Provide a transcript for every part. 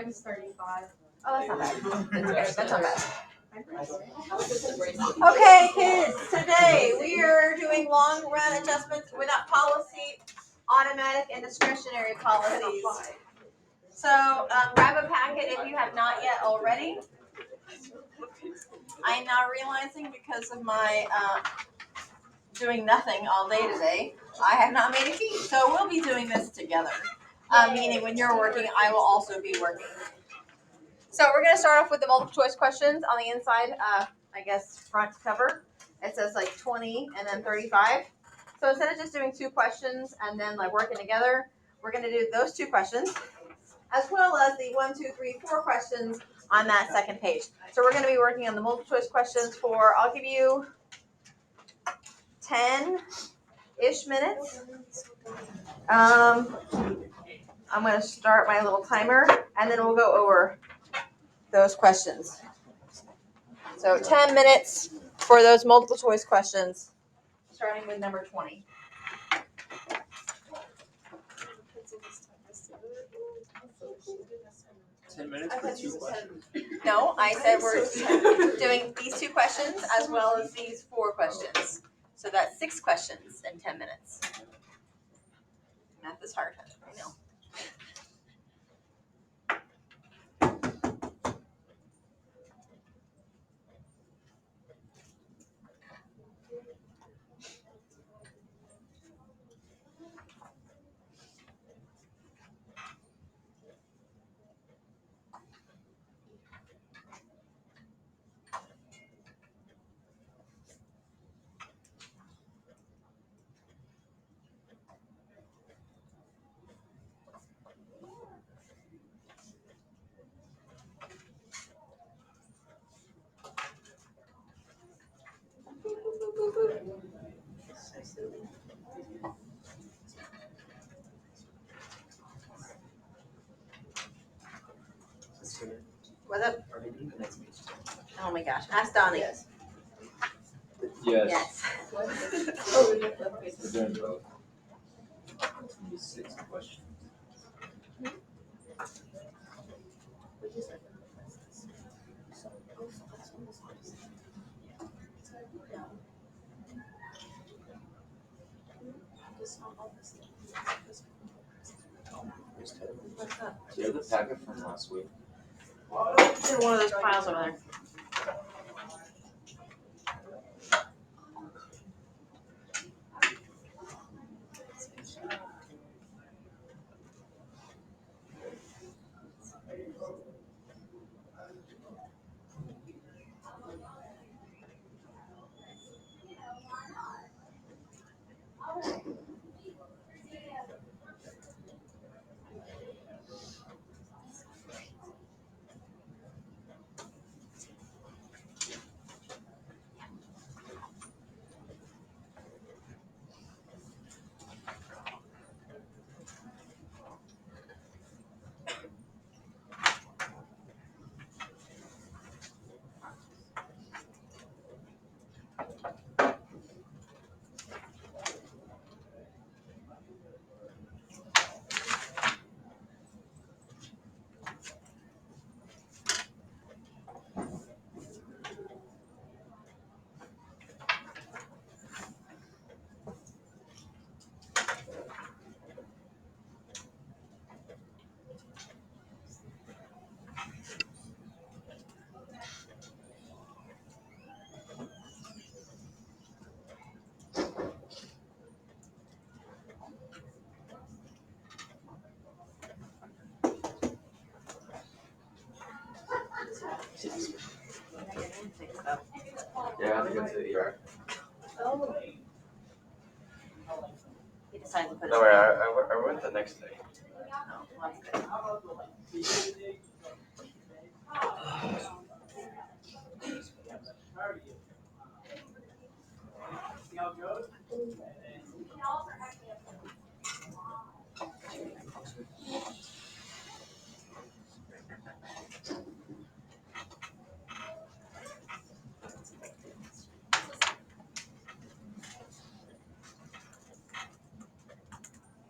times 35. Oh, that's not bad. That's not bad. Okay. Okay, kids, today we are doing long run adjustments without policy, automatic and discretionary policies. So grab a packet if you have not yet already. I am now realizing because of my doing nothing all day today, I have not made a key. So we'll be doing this together. Meaning when you're working, I will also be working. So we're going to start off with the multiple choice questions on the inside, I guess, front cover. It says like 20 and then 35. So instead of just doing 2 questions and then like working together, we're going to do those 2 questions as well as the 1, 2, 3, 4 questions on that second page. So we're going to be working on the multiple choice questions for, I'll give you 10-ish minutes. I'm going to start my little timer and then we'll go over those questions. So 10 minutes for those multiple choice questions, starting with number 20. Minutes for 2 questions. No, I said we're doing these 2 questions as well as these 4 questions. So that's 6 questions in 10 minutes. Math is hard, I know. What's up? Are we doing the next page? Oh my gosh, ask Donnie. Yes. Yes. We're doing both. 6 questions. Do you have the packet from last week? It's in one of those piles over there. Yeah, I think it's the ER. He decided to put it. No, I went the next day.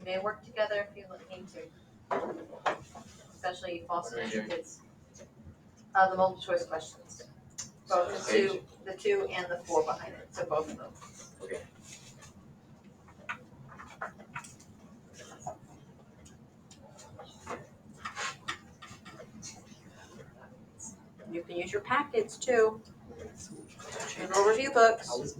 You may work together if you need to. especially foster What are we doing? kids. The multiple choice questions. Both the two and the 4 behind it, so both of them. Okay. You can use your packets too. Your little review books.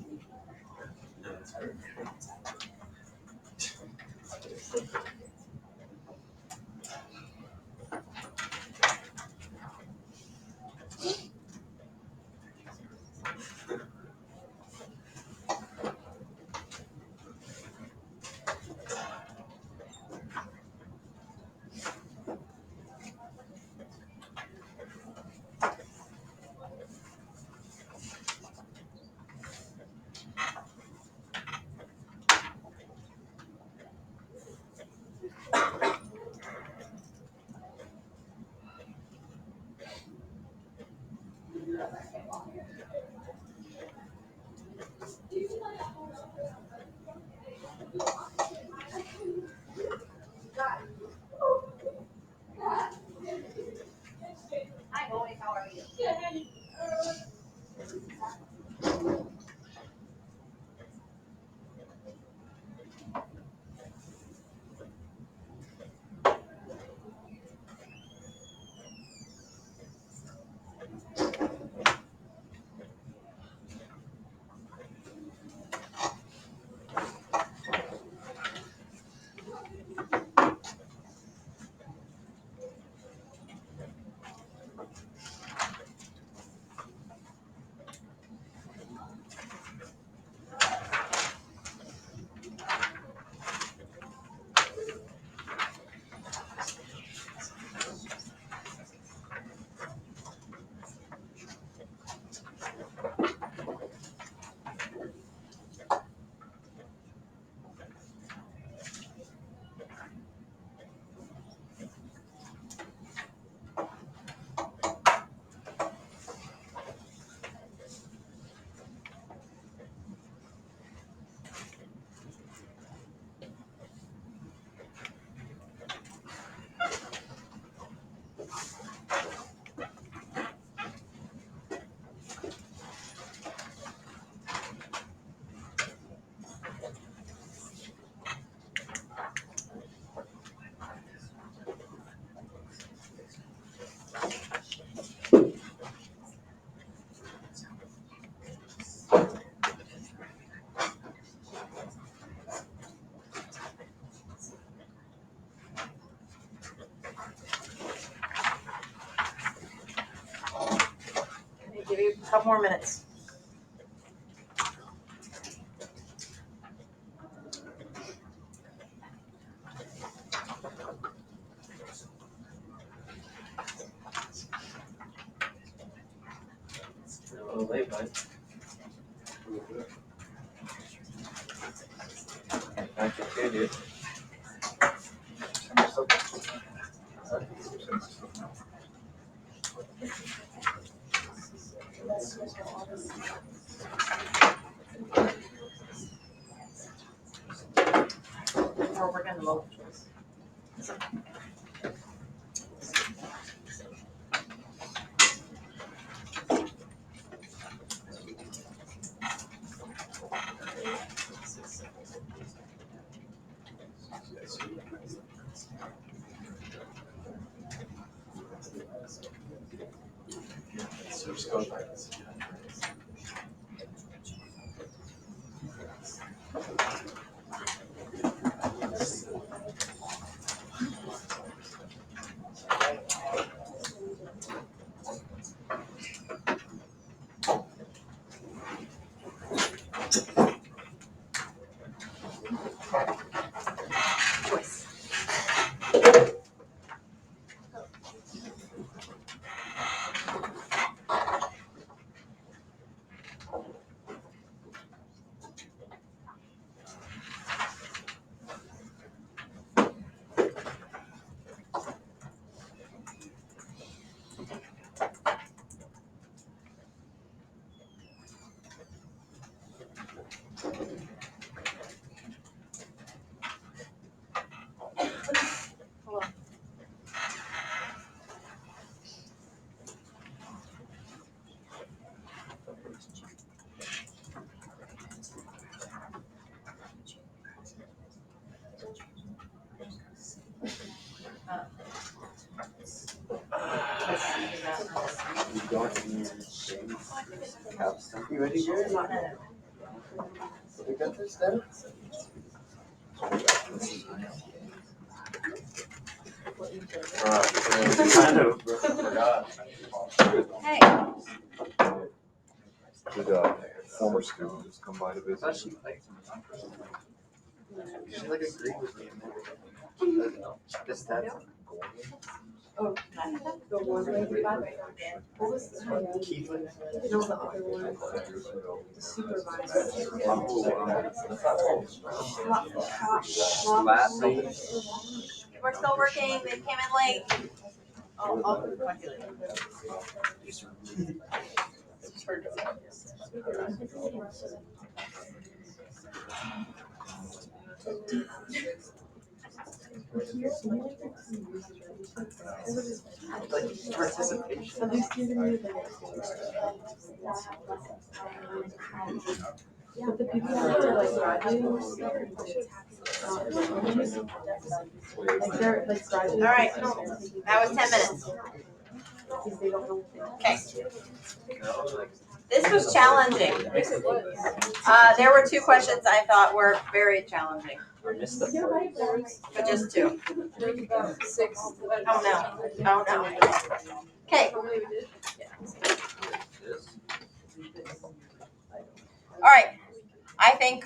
Hi, Bonnie, how are you? Give you a couple more minutes. A little late, bud. That's okay, dude. We're working on the multiple choice. So just go by this. Choice. You ready, Gary? We got this done? Kind of forgot. Hey, Did former student just come by to visit? Thought she liked me. She like agreed with me. Just that. oh, The one lady by what was the one? Keith. No, the other one. The supervisor. we're still working. They came in late. I'll talk to you later. Like participation. At least giving me the but the people that are like graduating, like they're like graduating. All right. That was 10 minutes. Because they don't know. Okay. This was challenging. There were two questions I thought were very challenging, I missed the You're right, but just two. Six. Oh no. Okay. All right. I think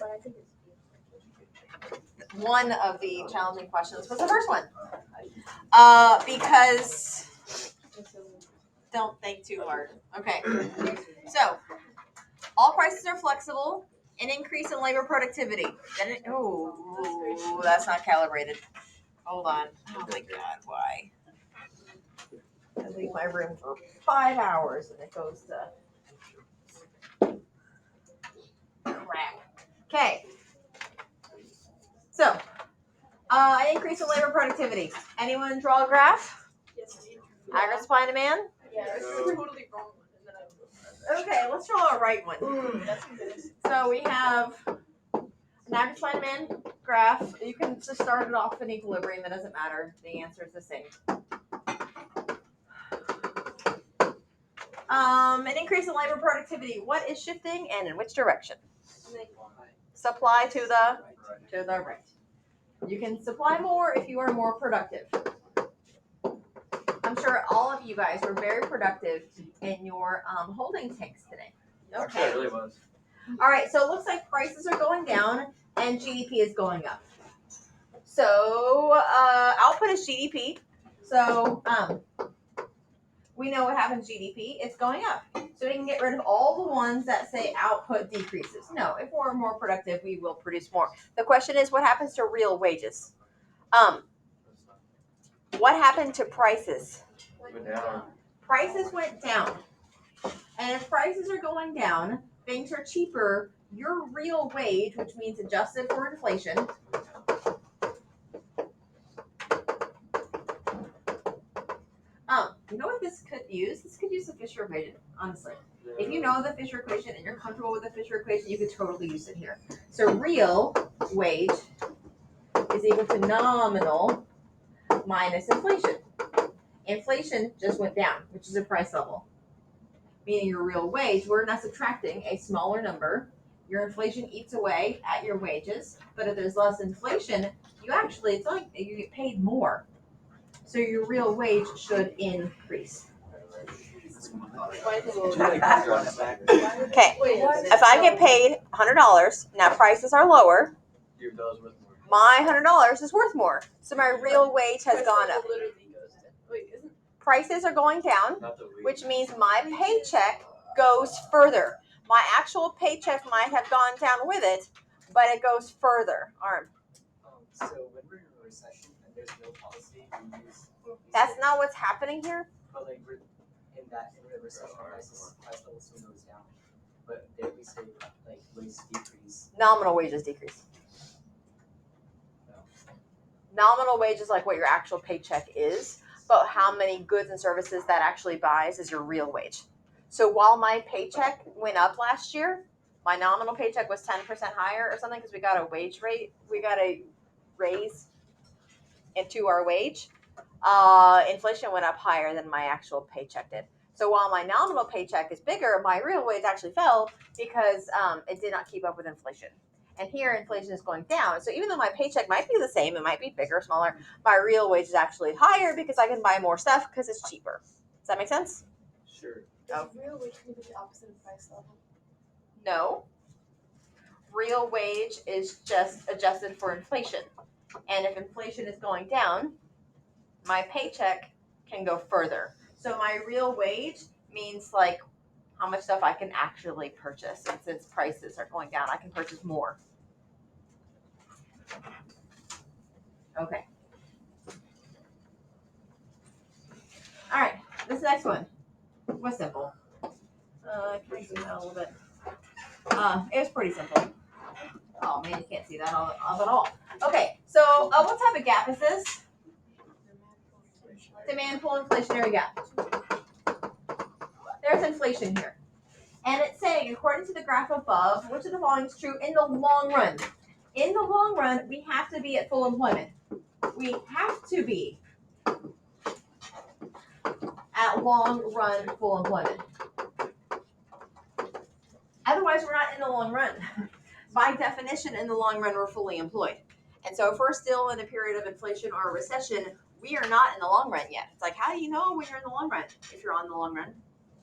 one of the challenging questions was the first one. Because don't think too hard. Okay. So, all prices are flexible. An increase in labor productivity. Then that's not calibrated. Hold on. Oh my God, why? I leave my room for 5 hours and it goes to crap. Okay. So, an increase in labor productivity. Anyone draw a graph? Aggregate supply and demand? Yeah, it's totally wrong. Okay, let's draw a right one. So we have an average supply and demand graph. You can just start it off in equilibrium. That doesn't matter. The answer is the same. An increase in labor productivity. What is shifting and in which direction? Supply to the right. You can supply more if you are more productive. I'm sure all of you guys were very productive in your holding tanks today. Actually, I really was. All right, so it looks like prices are going down and GDP is going up. So output is GDP. So we know what happens to GDP. It's going up. So we can get rid of all the ones that say output decreases. No, if we're more productive, we will produce more. The question is, what happens to real wages? What happened to prices? Went down. Prices went down. And if prices are going down, things are cheaper. Your real wage, which means adjusted for inflation, you know what this could use? This could use the Fisher equation, honestly. If you know the Fisher equation and you're comfortable with the Fisher equation, you could totally use it here. So real wage is equal to nominal minus inflation. Inflation just went down, which is a price level. Meaning your real wage, we're not subtracting a smaller number. Your inflation eats away at your wages, but if there's less inflation, it's like you get paid more. So your real wage should increase. Okay, if I get paid $100, now prices are lower, Your doll's worth more. my $100 is worth more. So my real wage has gone up. Prices are going down, Not the week. which means my paycheck goes further. My actual paycheck might have gone down with it, but it goes further. Arm. So when we're in a recession and there's no policy, we use. That's not what's happening here. But like we're in the recession, price level still goes down. But there we say like wages decrease. Nominal wages decrease. Nominal wage is like what your actual paycheck is, but how many goods and services that actually buys is your real wage. So while my paycheck went up last year, my nominal paycheck was 10% higher or something because we got a raise into our wage. Inflation went up higher than my actual paycheck did. So while my nominal paycheck is bigger, my real wage actually fell because it did not keep up with inflation. And here inflation is going down. So even though my paycheck might be the same, it might be bigger or smaller, my real wage is actually higher because I can buy more stuff because it's cheaper. Does that make sense? Sure. Is real wage going to be the opposite of price level? No. Real wage is just adjusted for inflation. And if inflation is going down, my paycheck can go further. So my real wage means like how much stuff I can actually purchase. And since prices are going down, I can purchase more. Okay. All right, this next one was simple. Can I zoom out a little bit? It was pretty simple. Oh man, you can't see that at all. Okay, so what type of gap is this? Demand pull inflationary gap. There's inflation here. And it's saying, according to the graph above, which of the following is true in the long run? In the long run, we have to be at full employment. We have to be at long run full employment. Otherwise, we're not in the long run. By definition, in the long run, we're fully employed. And so if we're still in a period of inflation or a recession, we are not in the long run yet. It's like, how do you know when you're in the long run? If you're on the long run,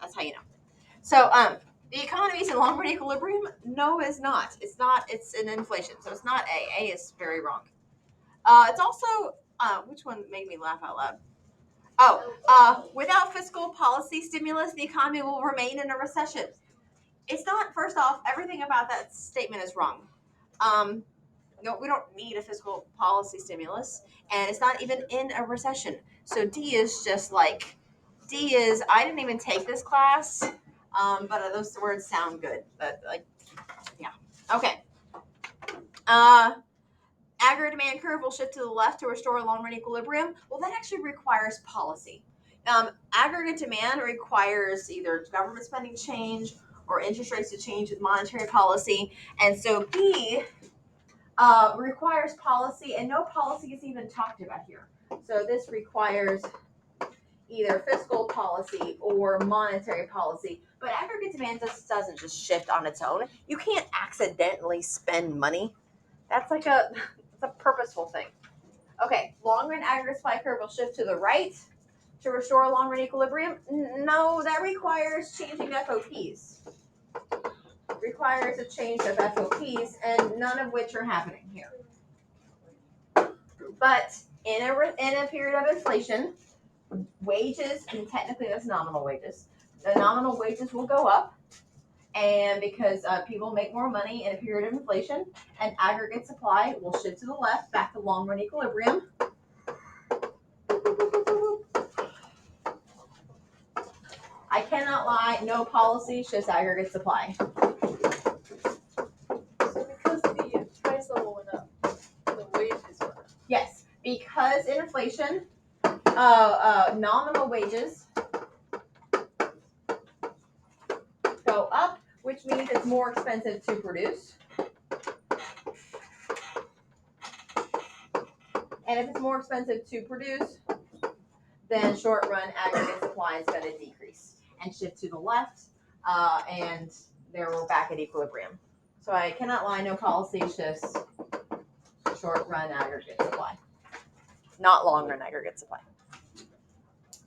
that's how you know. So the economy is in long run equilibrium? No, it's not. It's not. It's in inflation. So it's not A. A is very wrong. It's also, which one made me laugh out loud? Without fiscal policy stimulus, the economy will remain in a recession. It's not, first off, everything about that statement is wrong. No, we don't need a fiscal policy stimulus, and it's not even in a recession. So D is just like, D is, I didn't even take this class, but those words sound good. But like, yeah. Okay. Aggregate demand curve will shift to the left to restore a long-run equilibrium. Well, that actually requires policy. Aggregate demand requires either government spending change or interest rates to change with monetary policy. And so B requires policy, and no policy is even talked about here. So this requires either fiscal policy or monetary policy. But aggregate demand just doesn't just shift on its own. You can't accidentally spend money. That's like it's a purposeful thing. Okay, long-run aggregate supply curve will shift to the right to restore a long-run equilibrium. No, that requires changing FOPs. Requires a change of FOPs, and none of which are happening here. But in a period of inflation, wages, and technically that's nominal wages, the nominal wages will go up, and because people make more money in a period of inflation, and aggregate supply will shift to the left back to long-run equilibrium. I cannot lie, no policy shifts aggregate supply. So because the price level went up, the wages went up. Yes, because in inflation, nominal wages go up, which means it's more expensive to produce. And if it's more expensive to produce, then short-run aggregate supply is going to decrease and shift to the left, and there we're back at equilibrium. So I cannot lie, no policy shifts short-run aggregate supply, not long-run aggregate supply.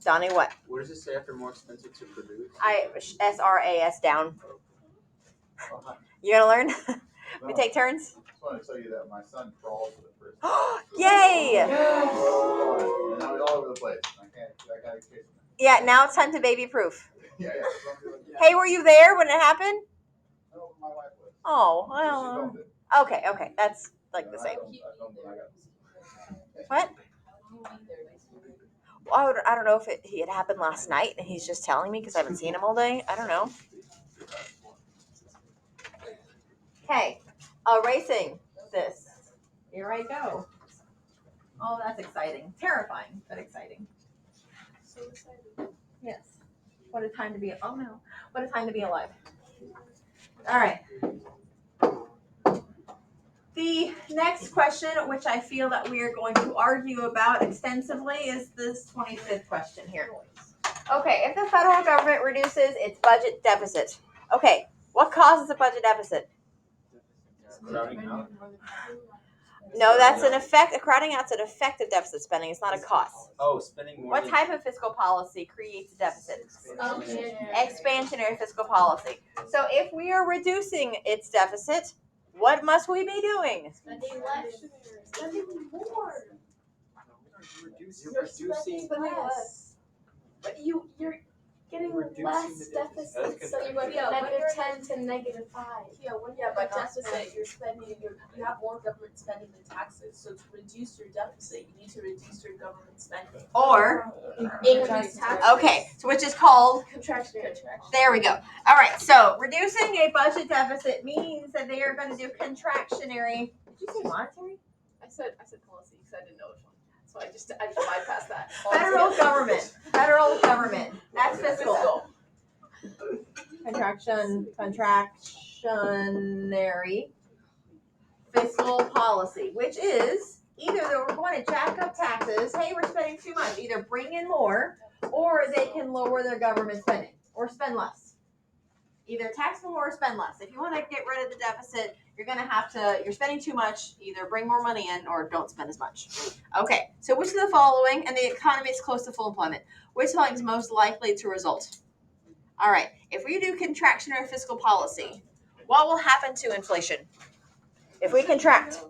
Donnie, what? What does it say after more expensive to produce? SRAS down. Oh, hi. You gonna learn? We No, take turns. I just want to tell you that my son crawls for the first time. Yay! And now he's all over the place. I gotta kiss him. Yeah, now it's time to baby proof. Yeah. Hey, were you there when it happened? No, my wife was. Oh, She well. filmed it. Okay, that's like the I same. filmed it, I got- What? Well, I don't know if he had happened last night and he's just telling me because I haven't seen him all day. I don't know. Okay, erasing this. Here I go. Oh, that's exciting. Terrifying, but exciting. So excited. Yes. What a time to be, oh no. What a time to be alive. All right. The next question, which I feel that we are going to argue about extensively, is this 25th question here. Okay, if the federal government reduces its budget deficit. Okay, what causes a budget deficit? Crowding out. No, that's an effect. A crowding out's an effect of deficit spending. It's not a cause. Oh, spending more. What type of fiscal policy creates a deficit? Expansionary fiscal policy. So if we are reducing its deficit, what must we be doing? Spending less. Spending more. You're reducing. Spending less. But you're getting Reducing less the deficit. deficit, That's so you went from -10 to -5. Yeah, when you have a deficit, you're spending, you have more government spending than taxes. So to reduce your deficit, you need to reduce your government spending. Or Increase taxes. okay, so which is called Contractionary. there we go. All right, so reducing a budget deficit means that they are going to do contractionary. Did you say monetary? I said policy because I didn't know which one. So I just bypassed that. Federal government. Federal government. That's fiscal. Contractionary fiscal policy, which is either that we're going to jack up taxes, hey, we're spending too much, either bring in more, or they can lower their government spending, or spend less. Either tax more or spend less. If you want to get rid of the deficit, you're spending too much, either bring more money in or don't spend as much. Okay, so which of the following, and the economy is close to full employment, which following is most likely to result? All right, if we do contractionary fiscal policy, what will happen to inflation? If we contract,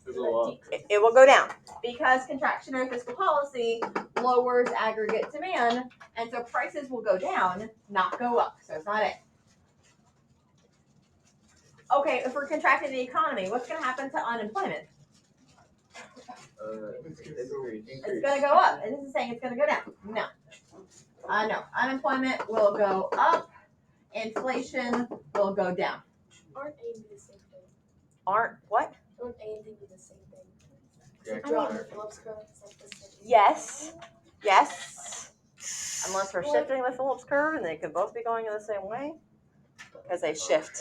it will go down because contractionary fiscal policy lowers aggregate demand, and so prices will go down, not go up. So it's not it. Okay, if we're contracting the economy, what's going to happen to unemployment? It's going to go up, and this is saying it's going to go down. No. No. Unemployment will go up. Inflation will go down. Aren't A and B the same thing? Aren't what? Don't A and B be the same thing? Yeah, I mean, the Phillips curve is like the same. Yes. Yes. Unless we're shifting the Phillips curve, and they could both be going in the same way. Because they shift.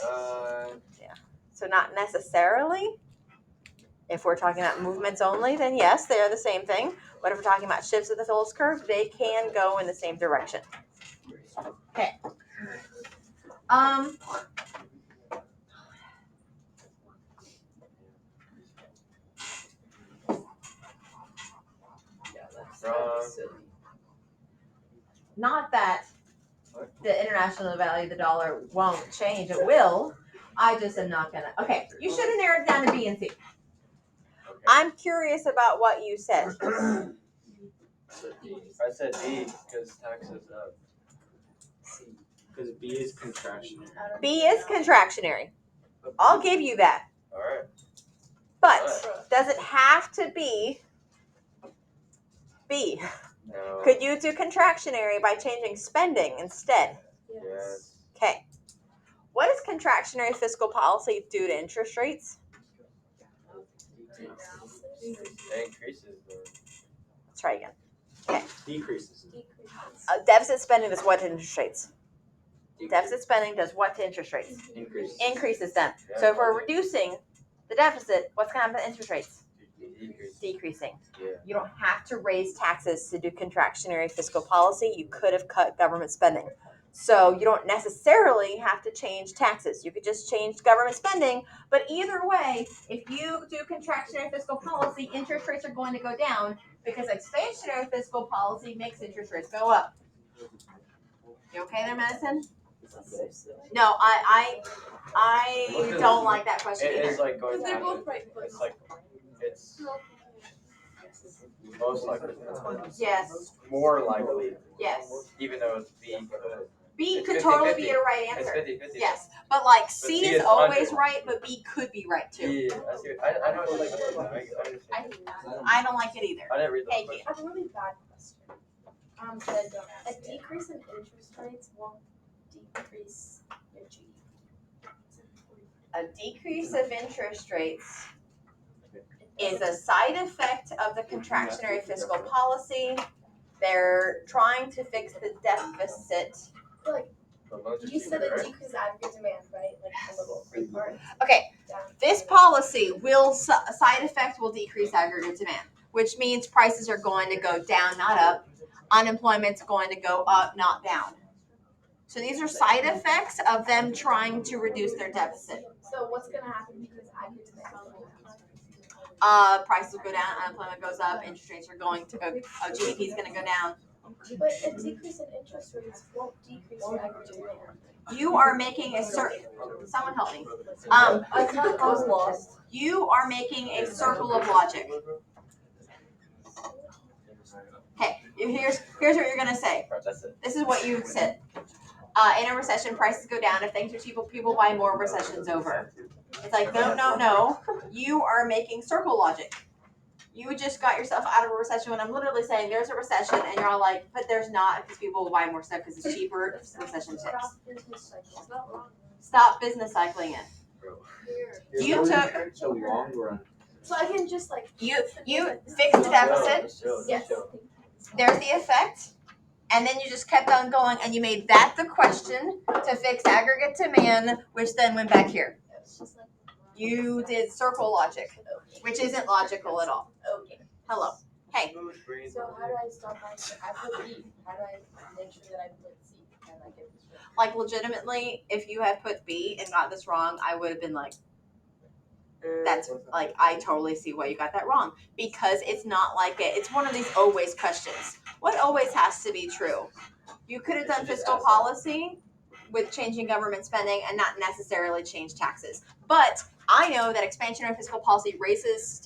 So not necessarily. If we're talking about movements only, then yes, they are the same thing. But if we're talking about shifts of the Phillips curve, they can go in the same direction. Okay. Not that the international value of the dollar won't change. It will. I just am not gonna. Okay, you should have narrowed it down to B and C. I'm curious about what you said. I said B because taxes up. C because B is contractionary. B is contractionary. I'll give you that. All right. But does it have to be B? No. Could you do contractionary by changing spending instead? Yes. Okay. What does contractionary fiscal policy do to interest rates? It increases the. Let's try again. Okay. Decreases. Deficit spending does what to interest rates? Deficit spending does what to interest rates? Increases. Increases them. So if we're reducing the deficit, what's going to happen to interest rates? Decreasing. Yeah. You don't have to raise taxes to do contractionary fiscal policy. You could have cut government spending. So you don't necessarily have to change taxes. You could just change government spending. But either way, if you do contractionary fiscal policy, interest rates are going to go down because expansionary fiscal policy makes interest rates go up. You okay there, Madison? No, I don't like that question It is either. like going Because they're down. both right. It's like it's most likely. Yes. More likely, Yes. even though it's B could. B It's could 50-50. totally be a right It's answer. 50-50. Yes. But like C C is is always 100. right, but B could be right too. Yeah, I know it's like I understand. I don't like it either. I didn't read the Thank whole you. I have a really bad question. A decrease in interest rates won't decrease your GDP. A decrease of interest rates is a side effect of the contractionary fiscal policy. They're trying to fix the deficit. Like, The loans are you said cheaper, a right? decrease aggregate demand, right? Like the little free part. Okay, Down. this policy will, side effect will decrease aggregate demand, which means prices are going to go down, not up. unemployment's going to go up, not down. So these are side effects of them trying to reduce their deficit. So what's gonna happen because aggregate demand? Prices go down, unemployment goes up, interest rates are going to, GDP is going to go down. But a decrease in interest rates won't decrease your aggregate demand. You are making a someone help me. You are making a circle of logic. Okay, here's what you're gonna say. This is what you said. In a recession, prices go down. If things are cheap, people buy more. Recession's over. It's like no. You are making circle logic. You just got yourself out of a recession when I'm literally saying there's a recession, and you're all like, but there's not because people will buy more stuff because it's cheaper. Recession fixed. Stop business cycling it. You took So long run. So I can just like you fixed the deficit. yes. There's the effect, and then you just kept on going, and you made that the question to fix aggregate demand, which then went back here. You did circle logic, which isn't logical at all. Okay. Hello. Hey. So how do I stop my? I put B. How do I make sure that I put C and I get this right? Like legitimately, if you had put B and got this wrong, I would have been like, that's like, I totally see why you got that wrong. Because it's not like it. It's one of these always questions. What always has to be true? You could have done fiscal policy with changing government spending and not necessarily change taxes. But I know that expansionary fiscal policy raises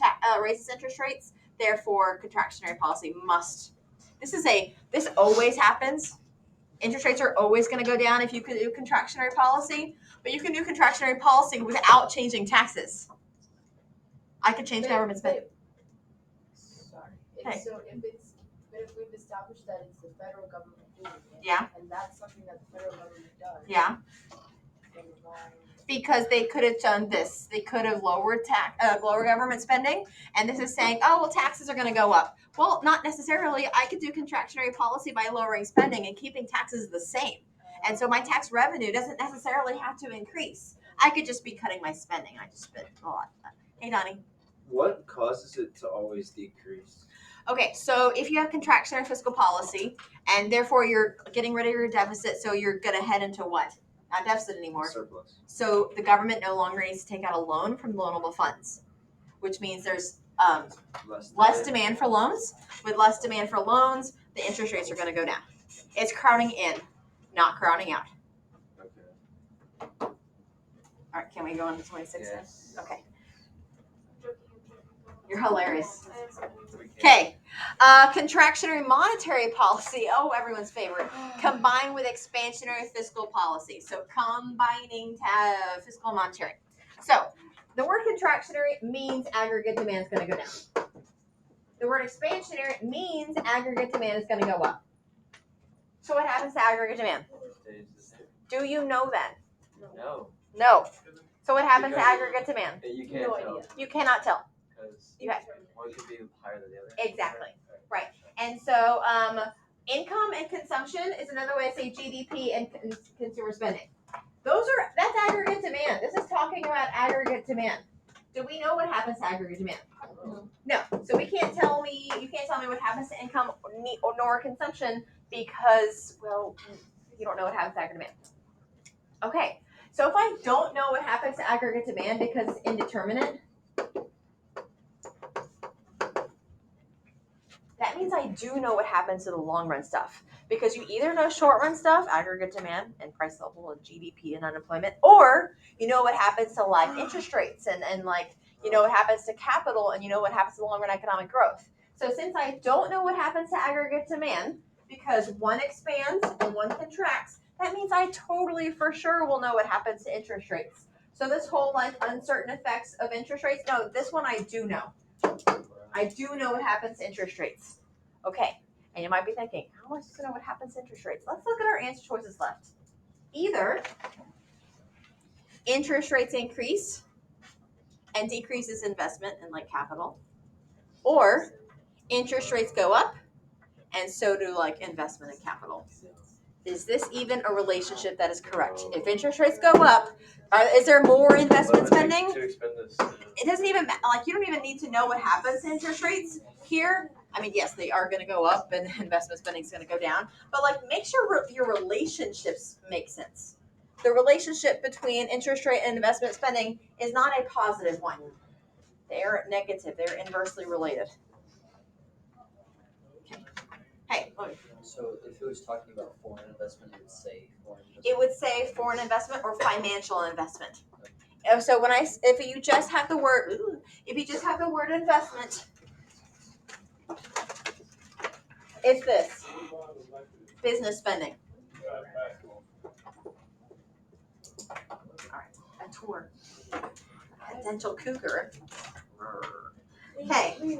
interest rates. Therefore, contractionary policy must. This always happens. Interest rates are always going to go down if you can do contractionary policy, but you can do contractionary policy without changing taxes. I could change government spending. Sorry. Hey. So if we've established that it's the federal government doing it, Yeah. and that's something that the federal government does. Yeah. Then why? Because they could have done this. They could have lowered lower government spending, and this is saying, oh, well, taxes are going to go up. Well, not necessarily. I could do contractionary policy by lowering spending and keeping taxes the same. And so my tax revenue doesn't necessarily have to increase. I could just be cutting my spending. I just spent a lot. Hey, Donnie. What causes it to always decrease? Okay, so if you have contractionary fiscal policy, and therefore you're getting rid of your deficit, so you're going to head into what? Not deficit anymore. Surplus. So the government no longer needs to take out a loan from loanable funds, which means there's less demand for loans. With less demand for loans, the interest rates are going to go down. It's crowding in, not crowding out. Okay. All right, can we go on to 26 Yes. then? Okay. You're hilarious. Okay, contractionary monetary policy. Oh, everyone's favorite. Combined with expansionary fiscal policy. So combining fiscal and monetary. So the word contractionary means aggregate demand is going to go down. The word expansionary means aggregate demand is going to go up. So what happens to aggregate demand? Stays the same. Do you know that? No. No. So what happens to aggregate demand? You can't No tell. idea. You cannot tell. Because You have, one could be higher than the other. Exactly. Right. And so income and consumption is another way to say GDP and consumer spending. That's aggregate demand. This is talking about aggregate demand. Do we know what happens to aggregate demand? No. So you can't tell me what happens to income nor consumption because, well, you don't know what happens to aggregate demand. Okay. So if I don't know what happens to aggregate demand because it's indeterminate, that means I do know what happens to the long run stuff. Because you either know short run stuff, aggregate demand and price level and GDP and unemployment, or you know what happens to like interest rates and like, you know what happens to capital and you know what happens to the long run economic growth. So since I don't know what happens to aggregate demand, because one expands and one contracts, that means I totally for sure will know what happens to interest rates. So this whole like uncertain effects of interest rates, no, this one I do know. I do know what happens to interest rates. Okay, and you might be thinking, how am I supposed to know what happens to interest rates? Let's look at our answer choices left. Either interest rates increase and decreases investment in like capital, or interest rates go up and so do like investment in capital. Is this even a relationship that is correct? If interest rates go up, is there more investment spending? To expend this. It doesn't even like you don't even need to know what happens to interest rates here. I mean, yes, they are going to go up and investment spending is going to go down, but like make sure your relationships make sense. The relationship between interest rate and investment spending is not a positive one. They're negative. They're inversely related. Okay. Hey, So if it was talking about foreign investment, it would say foreign investment. it would say foreign investment or financial investment. So if you just have the word investment, it's this business spending. All right, a tour. A dental cougar. Okay.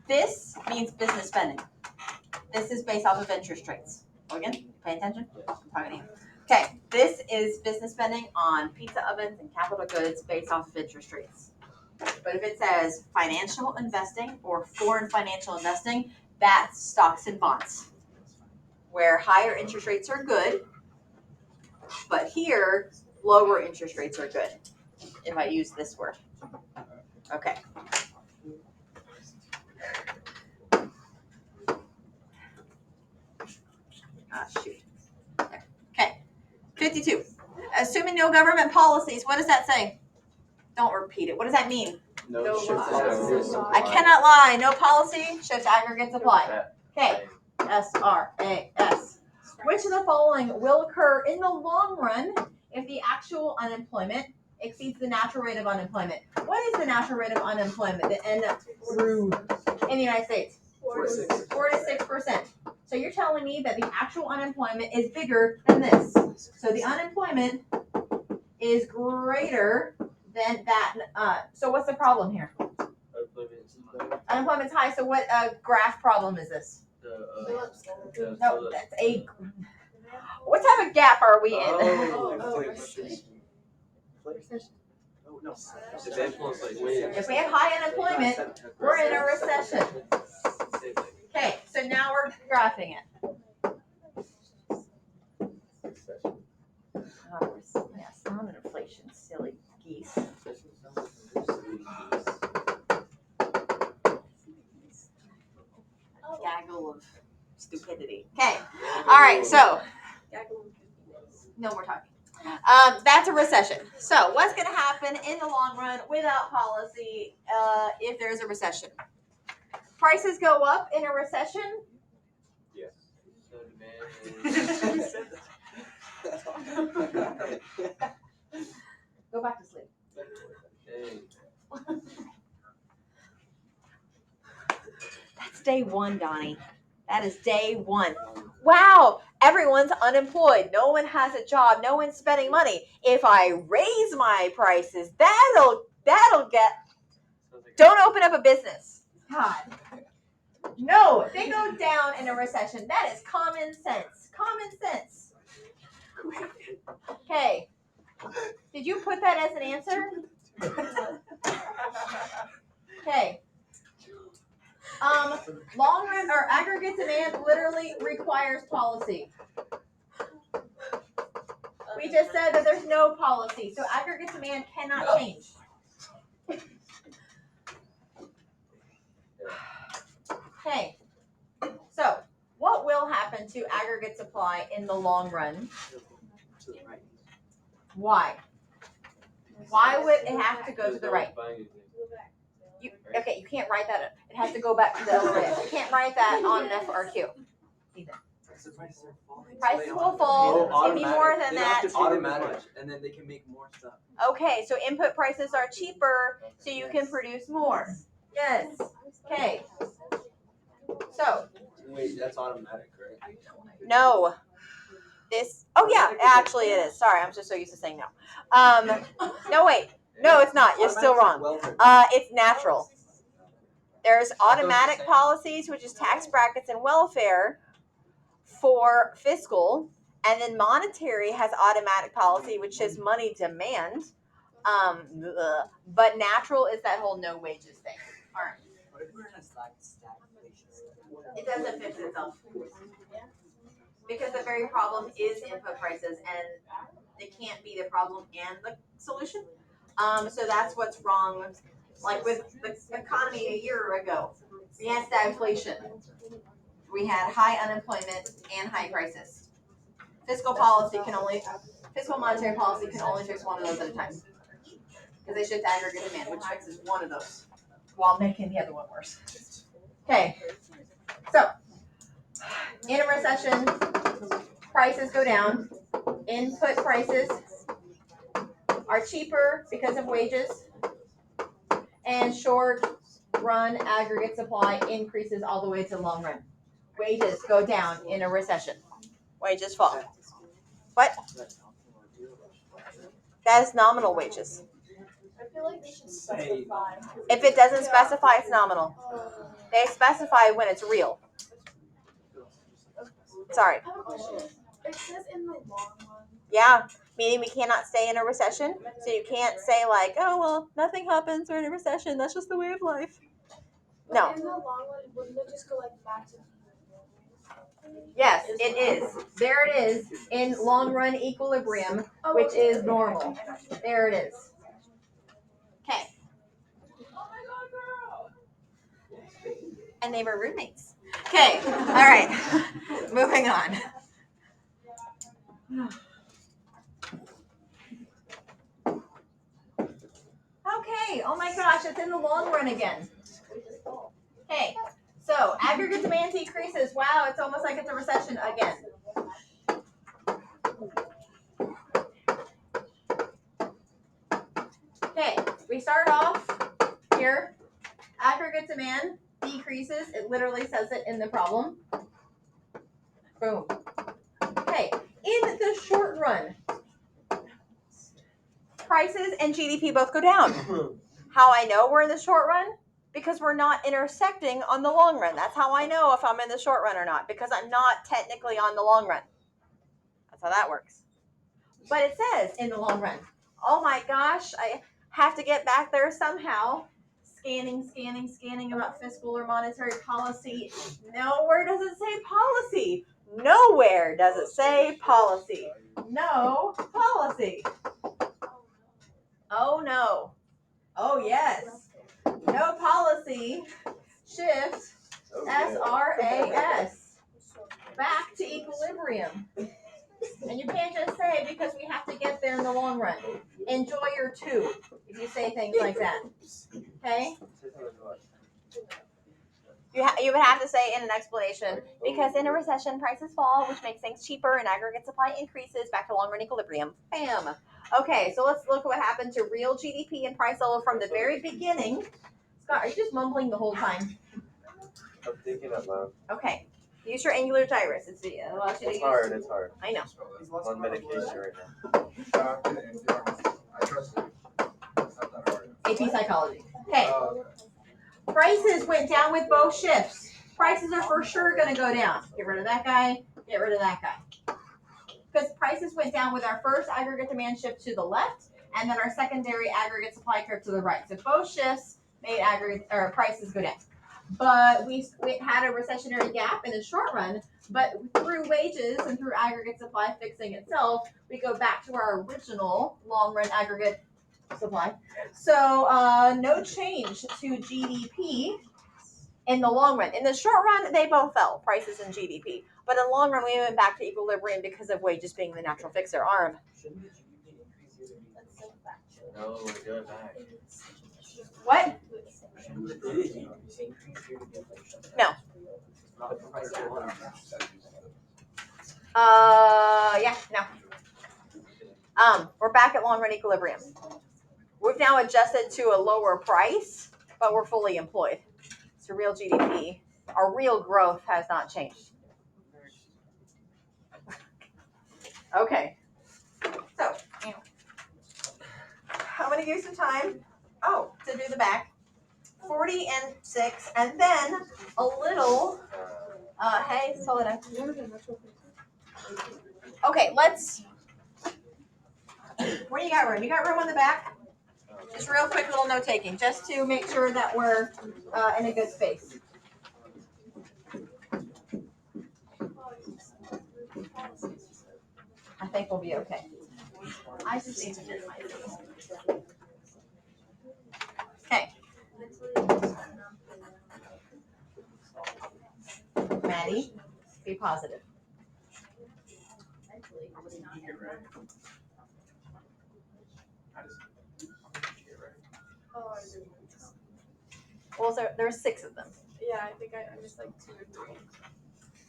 This means business spending. This is based off of interest rates. Again, pay attention. I'm talking to you. Okay, this is business spending on pizza ovens and capital goods based off of interest rates. But if it says financial investing or foreign financial investing, that's stocks and bonds, where higher interest rates are good, but here lower interest rates are good. If I use this word, okay. Shoot. Okay, 52. Assuming no government policies, what does that say? Don't repeat it. What does that mean? No shift aggregates I cannot lie. No policy, shift aggregates apply. Okay, SRAS. Which of the following will occur in the long run if the actual unemployment exceeds the natural rate of unemployment? What is the natural rate of unemployment, the N through in the United States? 4 to 6%. So you're telling me that the actual unemployment is bigger than this. So the unemployment is greater than that. So what's the problem here? Unemployment's high. So what graph problem is this? No, that's a. What type of gap are we in? If we have high unemployment, we're in a recession. Okay, so now we're graphing it. Yes, not an inflation, silly geese. Gaggle of stupidity. Okay, all right, so no more talking. That's a recession. So what's going to happen in the long run without policy if there's a recession? Prices go up in a recession. Yes. Go back to sleep. That's day one, Donnie. That is day one. Wow, everyone's unemployed. No one has a job. No one's spending money. If I raise my prices, that'll get. Don't open up a business. God. No, they go down in a recession. That is common sense. Common sense. Okay. Did you put that as an answer? Okay. Long run or aggregate demand literally requires policy. We just said that there's no policy, so aggregate demand cannot change. Okay. So, what will happen to aggregate supply in the long run? Why? Why would it have to go to the right? You can't write that. It has to go back to the LRS. You can't write that on an FRQ. Either. Prices will fall. Give me more than that. Automatic, and then they can make more stuff. Okay, so input prices are cheaper, so you can produce more. Yes. Okay. So. Wait, that's automatic, right? No. This. Oh yeah, actually it is. Sorry, I'm just so used to saying no. No wait. No, it's not. You're still wrong. It's natural. There's automatic policies, which is tax brackets and welfare for fiscal, and then monetary has automatic policy, which is money demand. But natural is that whole no wages thing. All right. What if we're in a stagflation? It doesn't fix itself. Because the very problem is input prices, and they can't be the problem and the solution. So that's what's wrong Like with the economy a year ago, we had stagflation. We had high unemployment and high prices. Fiscal monetary policy can only fix one of those at a time. Because they shift aggregate demand, which fixes one of those while making the other one worse. Okay, so in a recession, prices go down. Input prices are cheaper because of wages, and short run aggregate supply increases all the way to long run. Wages go down in a recession. Wages fall. What? That is nominal wages. I feel like they should specify. If it doesn't specify, it's nominal. They specify when it's real. Sorry. I have a question. It says in the long run. Yeah, meaning we cannot stay in a recession. So you can't say like, oh, well, nothing happens during a recession. That's just the way of life. No. In the long run, wouldn't it just go like back to Yes, it is. There it is in long run equilibrium, which is normal. There it is. Okay. And they were roommates. Okay, all right. Moving on. Okay, oh my gosh, it's in the long run again. Okay, so aggregate demand decreases. Wow, it's almost like it's a recession again. Okay, we start off here. Aggregate demand decreases. It literally says it in the problem. Boom. Okay, in the short run, prices and GDP both go down. How I know we're in the short run? Because we're not intersecting on the long run. That's how I know if I'm in the short run or not, because I'm not technically on the long run. That's how that works. But it says in the long run. Oh my gosh, I have to get back there somehow. Scanning about fiscal or monetary policy. Nowhere does it say policy. Nowhere does it say policy. No policy. Oh no. Oh yes. No policy. Shift SRAS. Back to equilibrium. And you can't just say because we have to get there in the long run. Enjoy your two if you say things like that. Okay? You would have to say in an explanation, because in a recession, prices fall, which makes things cheaper, and aggregate supply increases back to long-run equilibrium. Bam. Okay, so let's look at what happened to real GDP and price level from the very beginning. Scott, are you just mumbling the whole time? I'm thinking out loud. Okay. Use your angular gyrus. It's hard. It's hard. I know. I'm on medication right now. I trust you. It's not that hard. AP Psychology. Okay. Prices went down with both shifts. Prices are for sure going to go down. Get rid of that guy. Get rid of that guy. Because prices went down with our first aggregate demand shift to the left, and then our secondary aggregate supply curve to the right. So both shifts made prices go down. But we had a recessionary gap in the short run, but through wages and through aggregate supply fixing itself, we go back to our original long run aggregate supply. So no change to GDP in the long run. In the short run, they both fell, prices and GDP. But in the long run, we went back to equilibrium because of wages being the natural fixer arm. Shouldn't the GDP increase either way? No, we're going back. What? Shouldn't the GDP increase due to deflation? No. The price of water. Yeah, no. We're back at long run equilibrium. We've now adjusted to a lower price, but we're fully employed. So real GDP, our real growth has not changed. Okay. So, I'm going to use some time, to do the back. 40 and 6, and then a little, hey, slow it down. Okay, let's, where do you got room? You got room on the back? Just real quick little note taking, just to make sure that we're in a good space. I think we'll be okay. I just need to get my. Okay, Maddie, be positive. Mentally, How many did you get right? I just. Oh, I didn't. Well, there's 6 of them. Yeah, I think I missed like 2 or 3.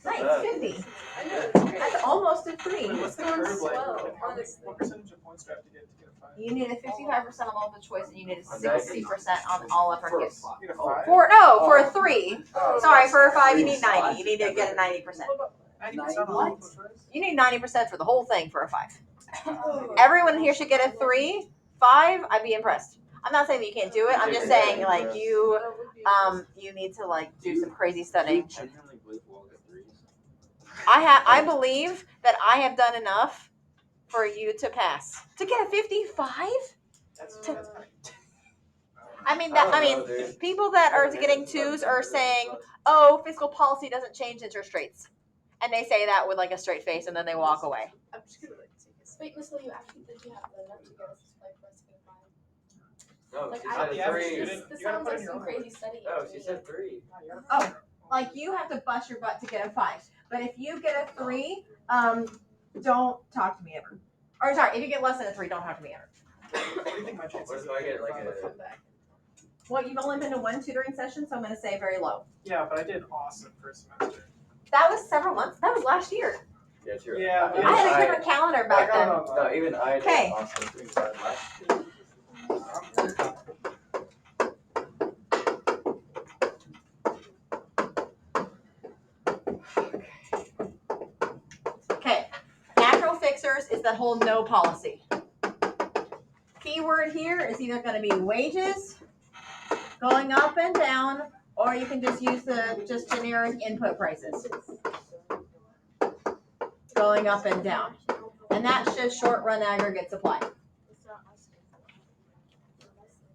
Nice, 50. I know, it's great. That's almost a 3. Wait, what's the Going curve like? slow, Like, honestly. what percentage of points do I have to get a 5? You need a 55% on multiple choice, and you need a 60% on all uppercase. You get a 5? For a 3. Oh, Sorry, for a 5 you Three need 90. spots. You need to get a 90%. 90% on What? multiple choice? You need 90% for the whole thing for a 5. Everyone here should get a 3. 5, I'd be impressed. I'm not saying that you can't do it. I'm just saying like you need to like do some crazy studying. Genuinely believe we'll get 3s. I believe that I have done enough for you to pass. To get a 55? That's To- funny. I mean I don't know, dude. people that are getting 2s are saying, "Oh, fiscal policy doesn't change interest rates." And they say that with like a straight face and then they walk away. I'm just gonna like take a Wait, Miss Lee, you actually think you have enough to get us like for us to get a 5? No, Like she I said the average 3. student- this you gotta sounds put like in your some own crazy study. No, to she me. said 3. Oh, like you have to bust your butt to get a 5. But if you get a 3, don't talk to me ever. Or sorry, if you get less than a 3, don't talk to me ever. What do you think my chances? What if I get like a? come back. Well, you've only been to 1 tutoring session, so I'm going to say very low. Yeah, but I did awesome first semester. That was several months. That was last year. Yeah, true. Yeah, I had a different calendar back then. No, even I did Okay. awesome 3 last year. Okay. Macro fixers is the whole no policy. Keyword here is either going to be wages going up and down, or you can just use the just generic input prices going up and down. And that's just short run aggregate supply.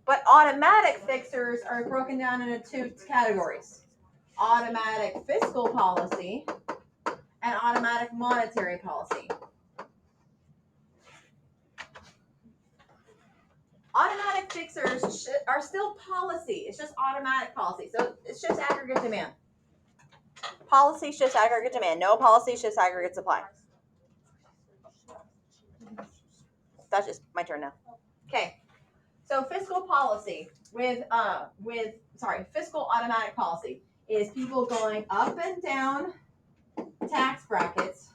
But automatic fixers are broken down into 2 categories. Automatic fiscal policy and automatic monetary policy. Automatic fixers are still policy. It's just automatic policy. So it's just aggregate demand. Policy is just aggregate demand. No policy is just aggregate supply. That's just my turn now. Okay. So fiscal policy fiscal automatic policy is people going up and down tax brackets.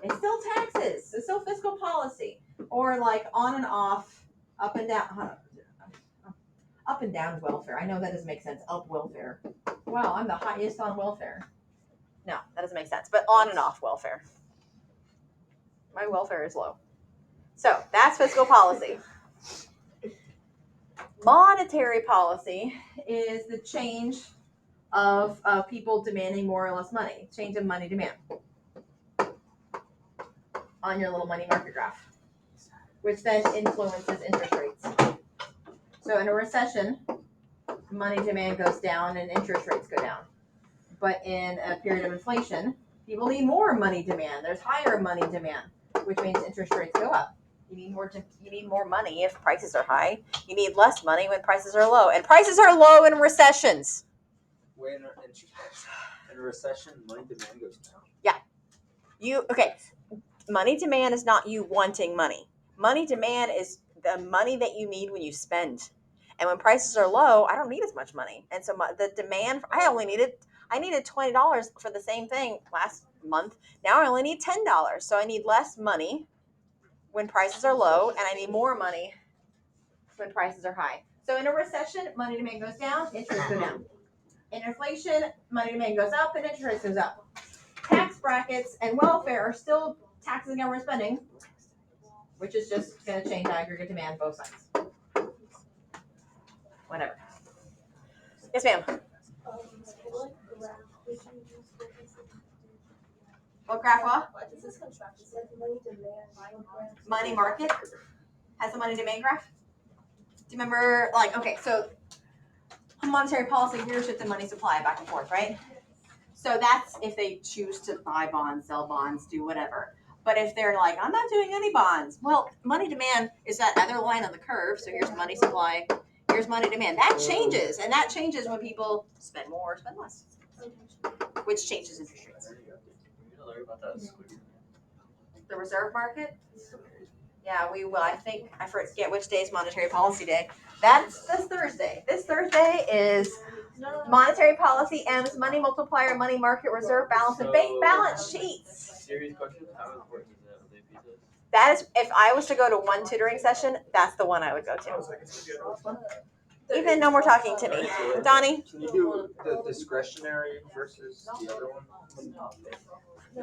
It's still taxes. It's still fiscal policy. Or like on and off, up and down. Up and down welfare. I know that doesn't make sense. Up welfare. Wow, I'm the highest on welfare. No, that doesn't make sense. But on and off welfare. My welfare is low. So that's fiscal policy. Monetary policy is the change of people demanding more or less money. Change of money demand. On your little money market graph, which then influences interest rates. So in a recession, money demand goes down and interest rates go down. But in a period of inflation, people need more money demand. There's higher money demand, which means interest rates go up. You need more money if prices are high. You need less money when prices are low. And prices are low in recessions. Wait, in a recession, money demand goes down. Money demand is not you wanting money. Money demand is the money that you need when you spend. And when prices are low, I don't need as much money. And so the demand, I needed $20 for the same thing last month. Now I only need $10. So I need less money when prices are low, and I need more money when prices are high. So in a recession, money demand goes down, interest rates go down. In inflation, money demand goes up and interest rates goes up. Tax brackets and welfare are still taxes and government spending, which is just going to change aggregate demand both sides. Whatever. Yes, ma'am. What graph? What? Does this contract? Is that money demand? Money market has a money demand graph. Do you remember? Like, okay, so monetary policy, here's just the money supply back and forth, right? So that's if they choose to buy bonds, sell bonds, do whatever. But if they're like, I'm not doing any bonds, well, money demand is that other line on the curve. So here's money supply, here's money demand. That changes, and that changes when people spend more or spend less. which changes interest rates. You learn about that at school. The reserve market? Yeah, we will. I forget which day is monetary policy day. That's this Thursday. This Thursday is monetary policy, M's, money multiplier, money market, reserve balance, and bank balance sheets. Serious question. How important is that? Are they pieces? That is, if I was to go to one tutoring session, that's the one I would go to. Even no more talking to me. Donnie? Can you do the discretionary versus the other one?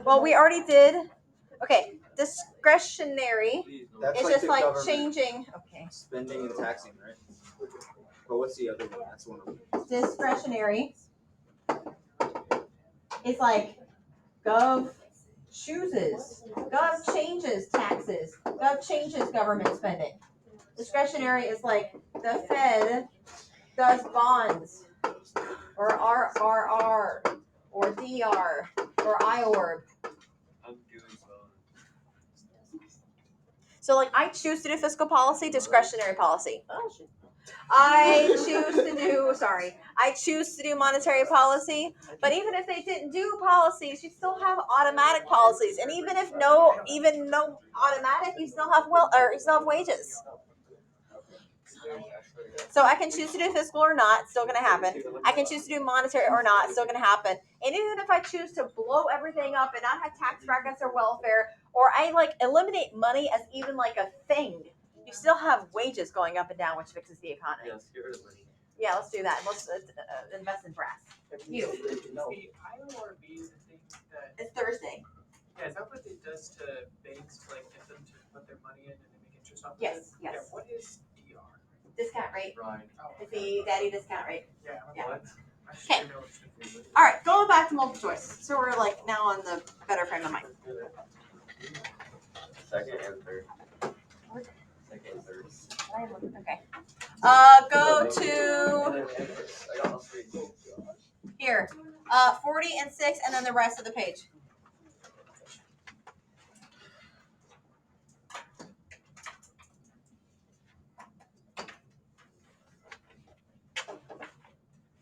Well, we already did. Okay, discretionary That's is just the like government changing. Okay. spending and taxing, right? But what's the other one? That's one of them. Discretionary is like Gov chooses, Gov changes taxes, Gov changes government spending. Discretionary is like the Fed does bonds, or RRR, or DR, or IORB. I'm doing so. So like I choose to do fiscal policy, discretionary policy. Oh shit. I choose to do monetary policy, but even if they didn't do policies, you still have automatic policies. And even if no automatic, you still have wages. So I can choose to do fiscal or not, it's still gonna happen. I can choose to do monetary or not, it's still gonna happen. And even if I choose to blow everything up and not have tax brackets or welfare, or I like eliminate money as even like a thing, you still have wages going up and down, which fixes the economy. Yes, get rid of money. Yeah, let's do that. Let's invest in brass. You. The IORB is the thing that, It's Thursday. yeah, is that what it does to banks to like get them to put their money in and they make interest off of it? Yes, Yeah, yes. what is DR? Discount rate. Right. Oh, It's the daddy discount rate. yeah. Yeah. What? I just Okay. didn't know what it was. All right, going back to multiple choice. So we're like now on the better frame of mind. Second and third. Second and third. Okay. Go to And then interest. I got all three. here. 40 and 6, and then the rest of the page.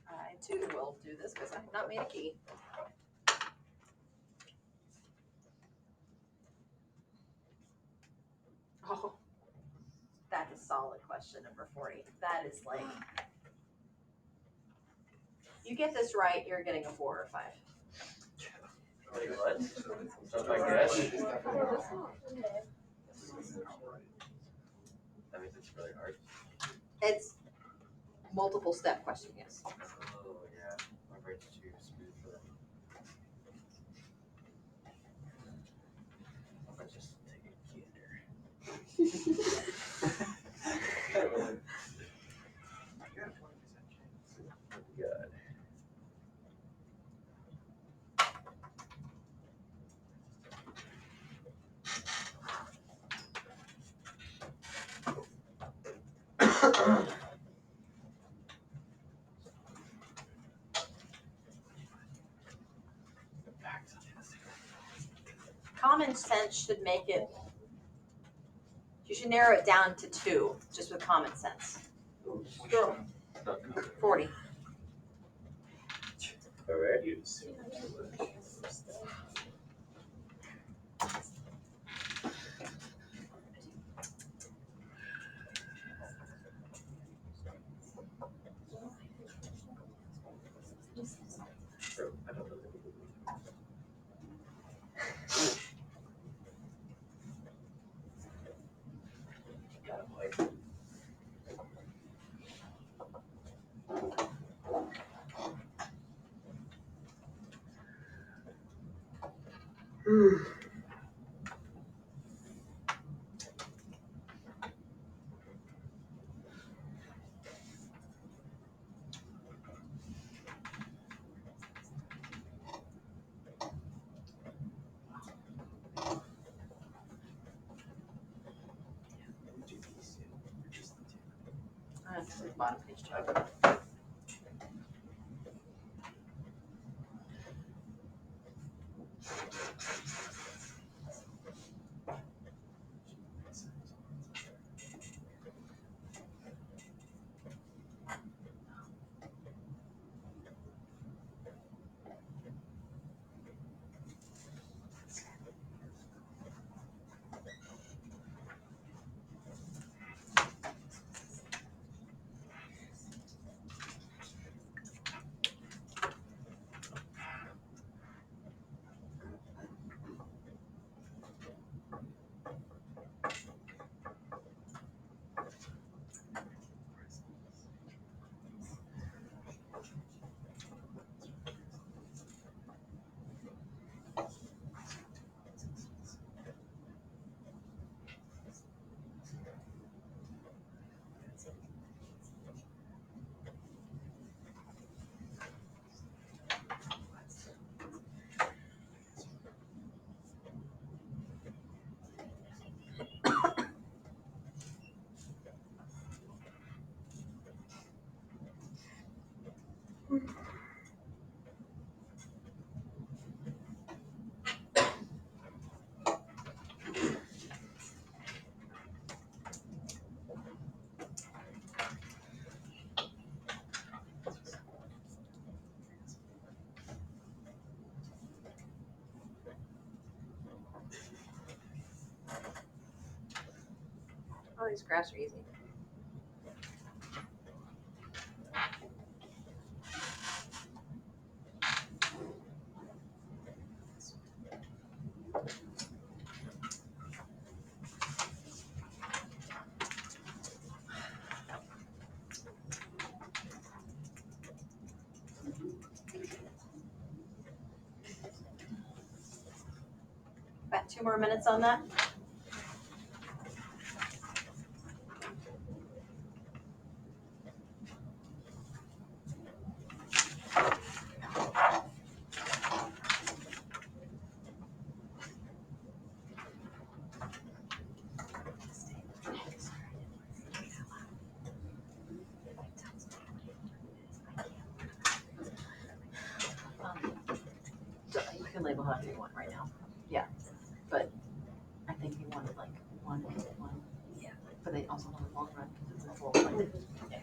I too will do this because I have not made a key. Oh, that is solid question number 40. That is like, you get this right, you're getting a 4 or 5. Wait, what? So my guess. That means it's really hard. It's multiple step question, yes. Oh yeah. My brain's too smooth for that. I might just take a gander. You got a 20% chance. Good. Common sense should make it, you should narrow it down to 2, just with common sense. 40. Alright. So, I don't know. Got a point. That's the bottom page 2. These graphs are easy. About 2 more minutes on that. You can label however you want right now. Yeah, but I think you wanted like one. Yeah. But they also want a long run because it's a full. Yeah.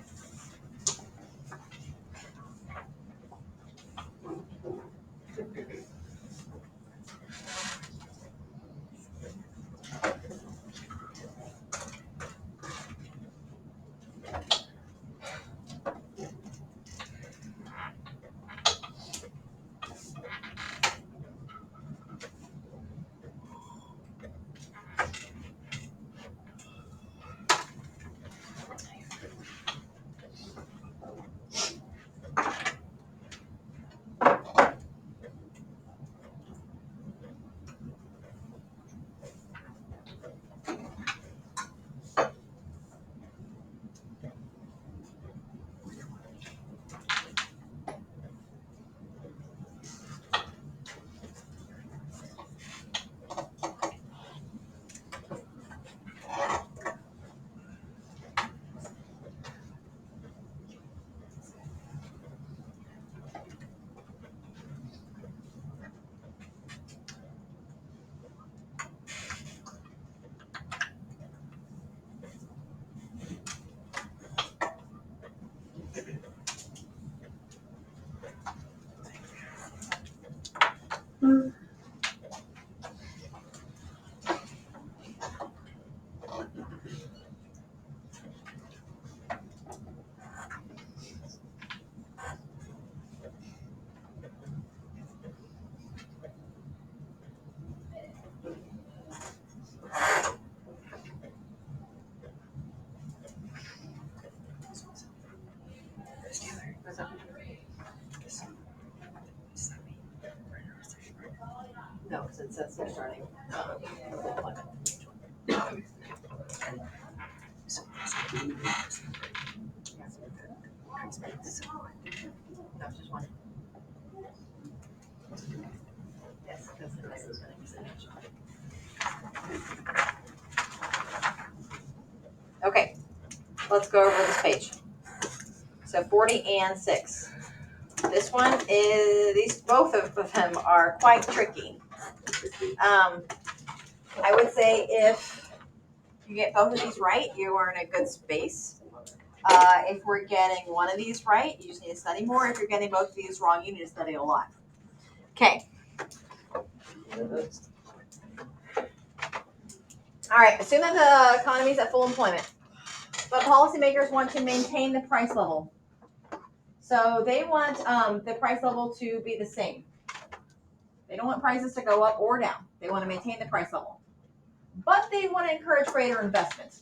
No, because it says they're starting. No, just one. Yes, because this is going to be okay, let's go over this page. So 40 and 6. This one is, both of them are quite tricky. I would say if you get both of these right, you are in a good space. If we're getting one of these right, you just need to study more. If you're getting both of these wrong, you need to study a lot. Okay. All right, assume that the economy is at full employment, but policymakers want to maintain the price level. So they want the price level to be the same. They don't want prices to go up or down. They want to maintain the price level. But they want to encourage greater investment,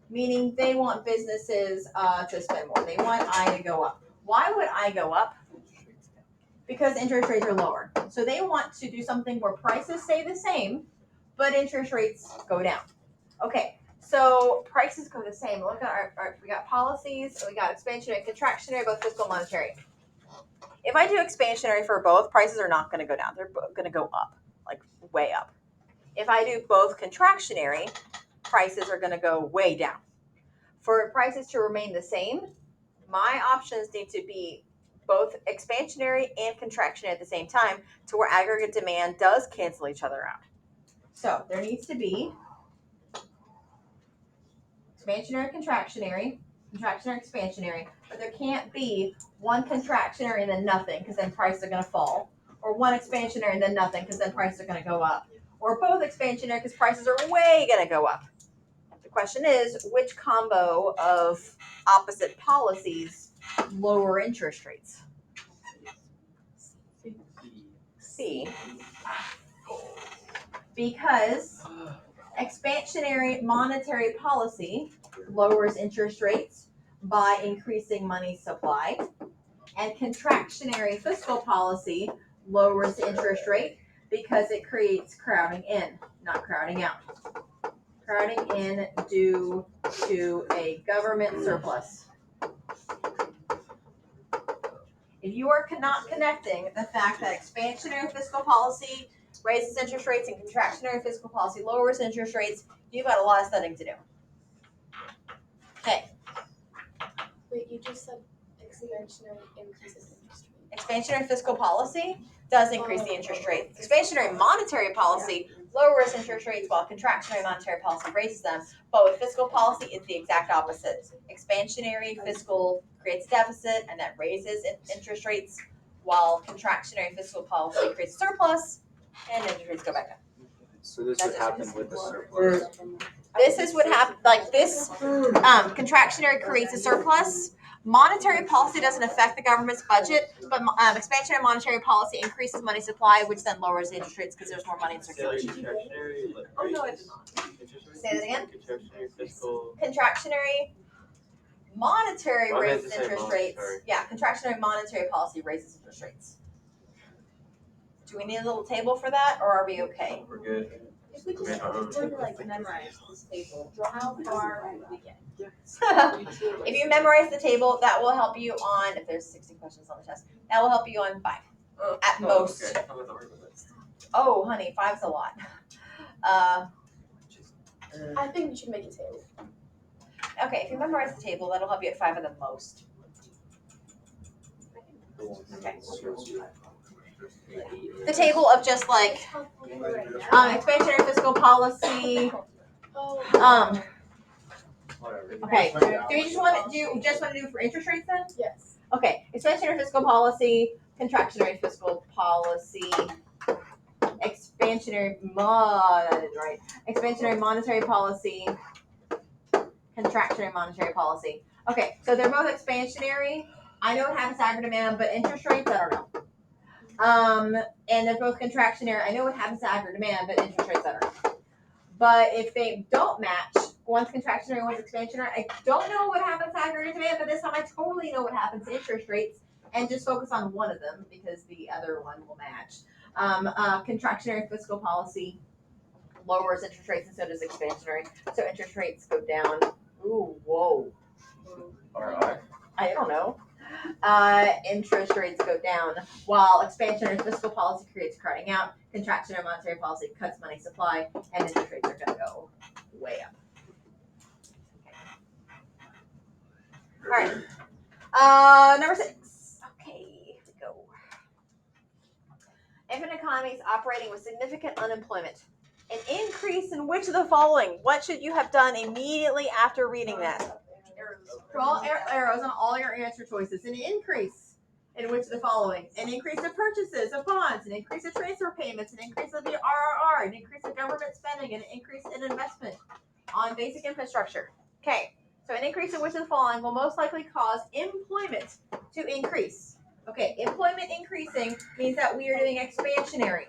meaning they want businesses to spend more. They want I to go up. Why would I go up? Because interest rates are lower. So they want to do something where prices stay the same, but interest rates go down. Okay, so prices go the same. Look at our we got policies, we got expansionary, contractionary, both fiscal and monetary. If I do expansionary for both, prices are not going to go down. They're going to go up, like way up. If I do both contractionary, prices are going to go way down. For prices to remain the same, my options need to be both expansionary and contractionary at the same time to where aggregate demand does cancel each other out. So there needs to be expansionary, contractionary, expansionary, but there can't be one contractionary and then nothing because then prices are going to fall, or one expansionary and then nothing because then prices are going to go up, or both expansionary because prices are way going to go up. question is, which combo of opposite policies lower interest rates? C. Because expansionary monetary policy lowers interest rates by increasing money supply, and contractionary fiscal policy lowers the interest rate because it creates crowding in, not crowding out. Crowding in due to a government surplus. If you are not connecting the fact that expansionary fiscal policy raises interest rates and contractionary fiscal policy lowers interest rates, you've got a lot of studying to do. Okay. Wait, you just said expansionary increases interest rate. Expansionary fiscal policy does increase the interest rate. Expansionary monetary policy lowers interest rates while contractionary monetary policy raises them. But with fiscal policy, it's the exact opposite. Expansionary fiscal creates deficit and that raises interest rates, while contractionary fiscal policy creates surplus and interest rates go back down. So this would That's happen with the surplus. This is what happens, like this contractionary creates a surplus. Monetary policy doesn't affect the government's budget, but expansionary monetary policy increases money supply, which then lowers the interest rates because there's more money in circulation. Oh, no, I did not. Say that again? Contractionary fiscal. Contractionary monetary I meant raises to say interest monetary. rates. Yeah, contractionary monetary policy raises interest rates. Do we need a little table for that, or are we okay? We're good. If we just were to like memorize this table, how far would we get? If you memorize the table, that will help you on, if there's 60 questions on the test, that will help you on 5 at most. Okay. I'm gonna work with it. Oh, honey, 5's a lot. I think you should make a table. Okay, if you memorize the table, that'll help you at 5 at the most. Okay. The table of just like expansionary fiscal policy. Okay. Do you just want to do for interest rates then? Yes. Okay. Expansionary fiscal policy, contractionary fiscal policy, expansionary monetary policy, contractionary monetary policy. Okay, so they're both expansionary. I know it happens to aggregate demand, but interest rates, I don't know. And they're both contractionary. I know what happens to aggregate demand, but interest rates, I don't know. But if they don't match, one's contractionary, one's expansionary, I don't know what happens to aggregate demand, but this time I totally know what happens to interest rates, and just focus on one of them because the other one will match. Contractionary fiscal policy lowers interest rates, and so does expansionary. So interest rates go down. Ooh, whoa. Alright. I don't know. Interest rates go down while expansionary fiscal policy creates crowding out. Contractionary monetary policy cuts money supply, and interest rates are going to go way up. Okay. All right. Number 6. Okay, here we go. If an economy is operating with significant unemployment, an increase in which of the following? What should you have done immediately after reading that? Draw arrows on all your answer choices. An increase in which of the following? An increase in purchases of bonds, an increase in transfer payments, an increase of the RRR, an increase in government spending, an increase in investment on basic infrastructure. Okay, so an increase in which of the following will most likely cause employment to increase? Okay, employment increasing means that we are doing expansionary.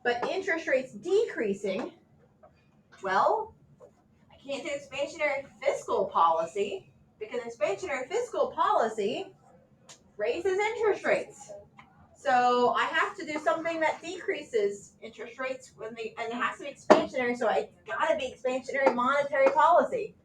But interest rates decreasing, well, I can't do expansionary fiscal policy because expansionary fiscal policy raises interest rates. So I have to do something that decreases interest rates and it has to be expansionary. So it's got to be expansionary monetary policy.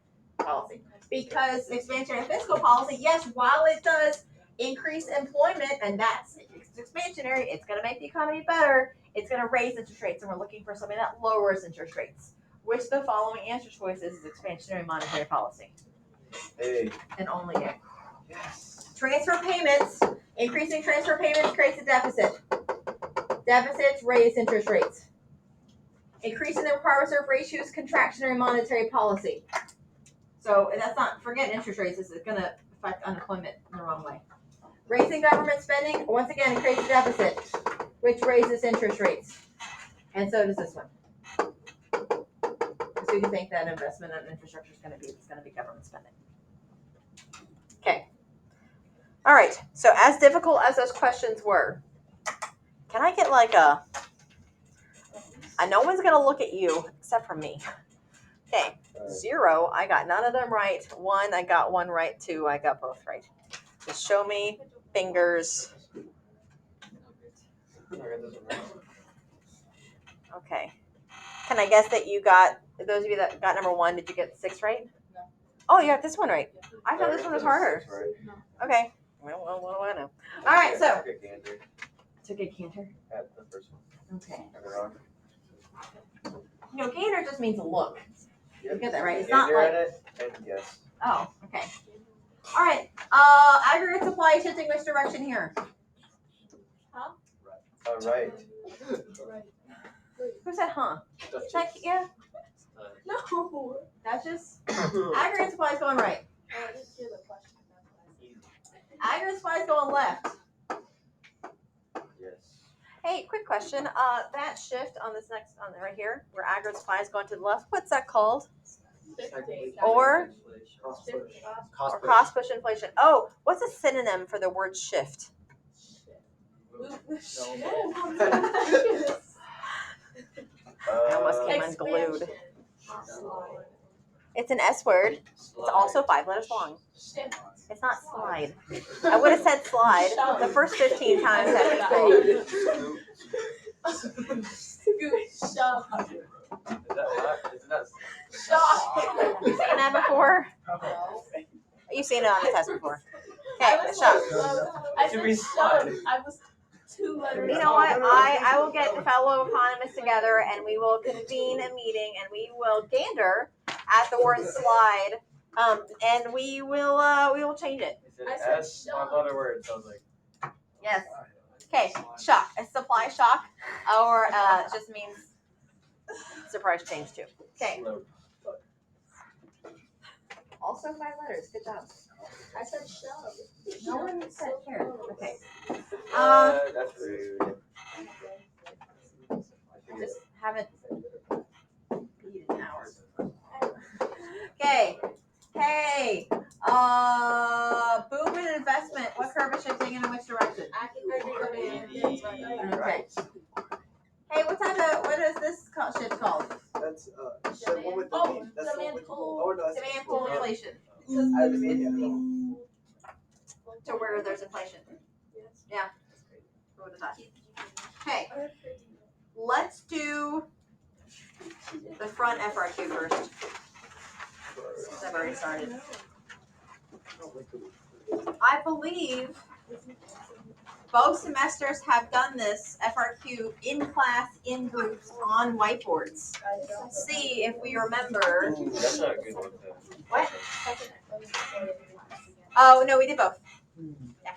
Because expansionary fiscal policy, yes, while it does increase employment, and that's expansionary, it's going to make the economy better. It's going to raise interest rates, and we're looking for something that lowers interest rates. Which of the following answer choices is expansionary monetary policy? A. And only A. Yes. Transfer payments. Increasing transfer payments creates a deficit. Deficits raise interest rates. Increasing the required reserve ratio is contractionary monetary policy. So that's not, forget interest rates, this is going to affect unemployment in the wrong way. Raising government spending, once again, it creates a deficit, which raises interest rates. And so does this one. do you think that investment in infrastructure is going to be? It's going to be government spending. Okay. All right. So as difficult as those questions were, can I get like a? No one's going to look at you except for me. Okay. 0, I got none of them right. 1, I got 1 right. 2, I got both right. Just show me fingers. Okay. Can I guess that you got, those of you that got number 1, did you get 6 right? No. Oh, you got this one right. I thought this one was harder. Okay. Well, what do I know? All right, so. Took a canter? At the first one. Okay. Am I wrong? No, gander just means look. Yep. You get that right. It's And not you're like. at it, and yes. Oh, okay. All right. Aggregate supply shifting which direction here? All right. Who said huh? Check, yeah. No. That's just aggregate supply is going right. Oh, I didn't hear the question. Aggregate supply is going left. Yes. Hey, quick question. That shift on this next on right here, where aggregate supply is going to the left, what's that called? Or cost push inflation. Oh, what's a synonym for the word shift? I almost came unglued. It's an S word. It's also 5 letters long. It's not slide. I would have said slide the first 15 times that people. You seen that before? You've seen it on the test before. Okay, the shop. I said shove. I was 2 letters. You know what? I will get the fellow economists together and we will convene a meeting and we will gander at the word slide. And we will change it. I said S, shove. 5 letter words. I was like, Yes. Okay. Shock. A supply shock, or it just means surprise change too. Okay. Also 5 letters. Good job. I said shove. No one said here. Okay. that's rude. I just haven't beat an hour. Okay. Hey. Boom and investment. What curve is shifting and in which direction? Okay. Hey, what is this shift called? That's the one with the lead. That's the one with the pull. Oh, no, Demand pull inflation. I was in To where there's inflation. Yeah. Who would have thought? Okay. Let's do the front FRQ first. Since I've already started. I believe both semesters have done this FRQ in class, in groups, on whiteboards. See if we remember. That's not a good one. What? Oh, no, we did both. Yeah.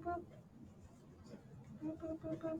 boop. Boop, boop, boop, boop.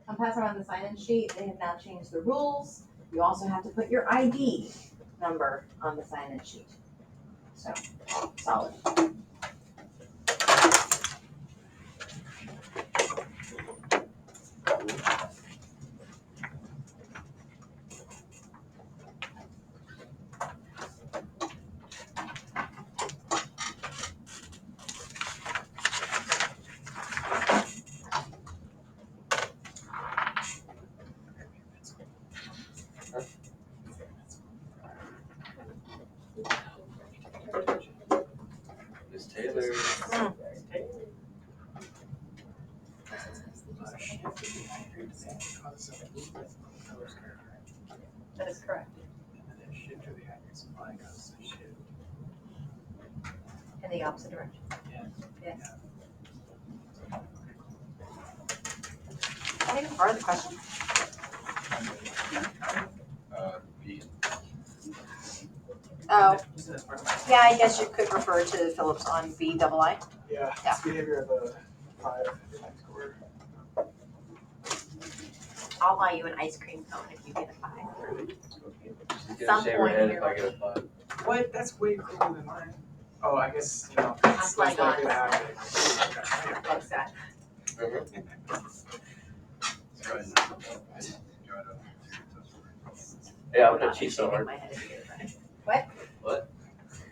I'm passing around the sign-in sheet. They have now changed the rules. You also have to put your ID number on the sign-in sheet. So, solid. Miss Taylor. That is correct. In the opposite direction. Yes. Can I borrow the question? B. Oh, yeah, I guess you could refer to Phillips on B double I. Yeah, Yeah. it's behavior of a 5 score. I'll buy you an ice cream cone if you get a 5. She's Some gonna shave her point head in if your I get a 5. What? That's way cooler than mine. Oh, I guess, you know, I'm it's playing less likely to on. happen. Close that. Yeah, I'm Not gonna cheat so shaving hard. my head if you get a 5. What?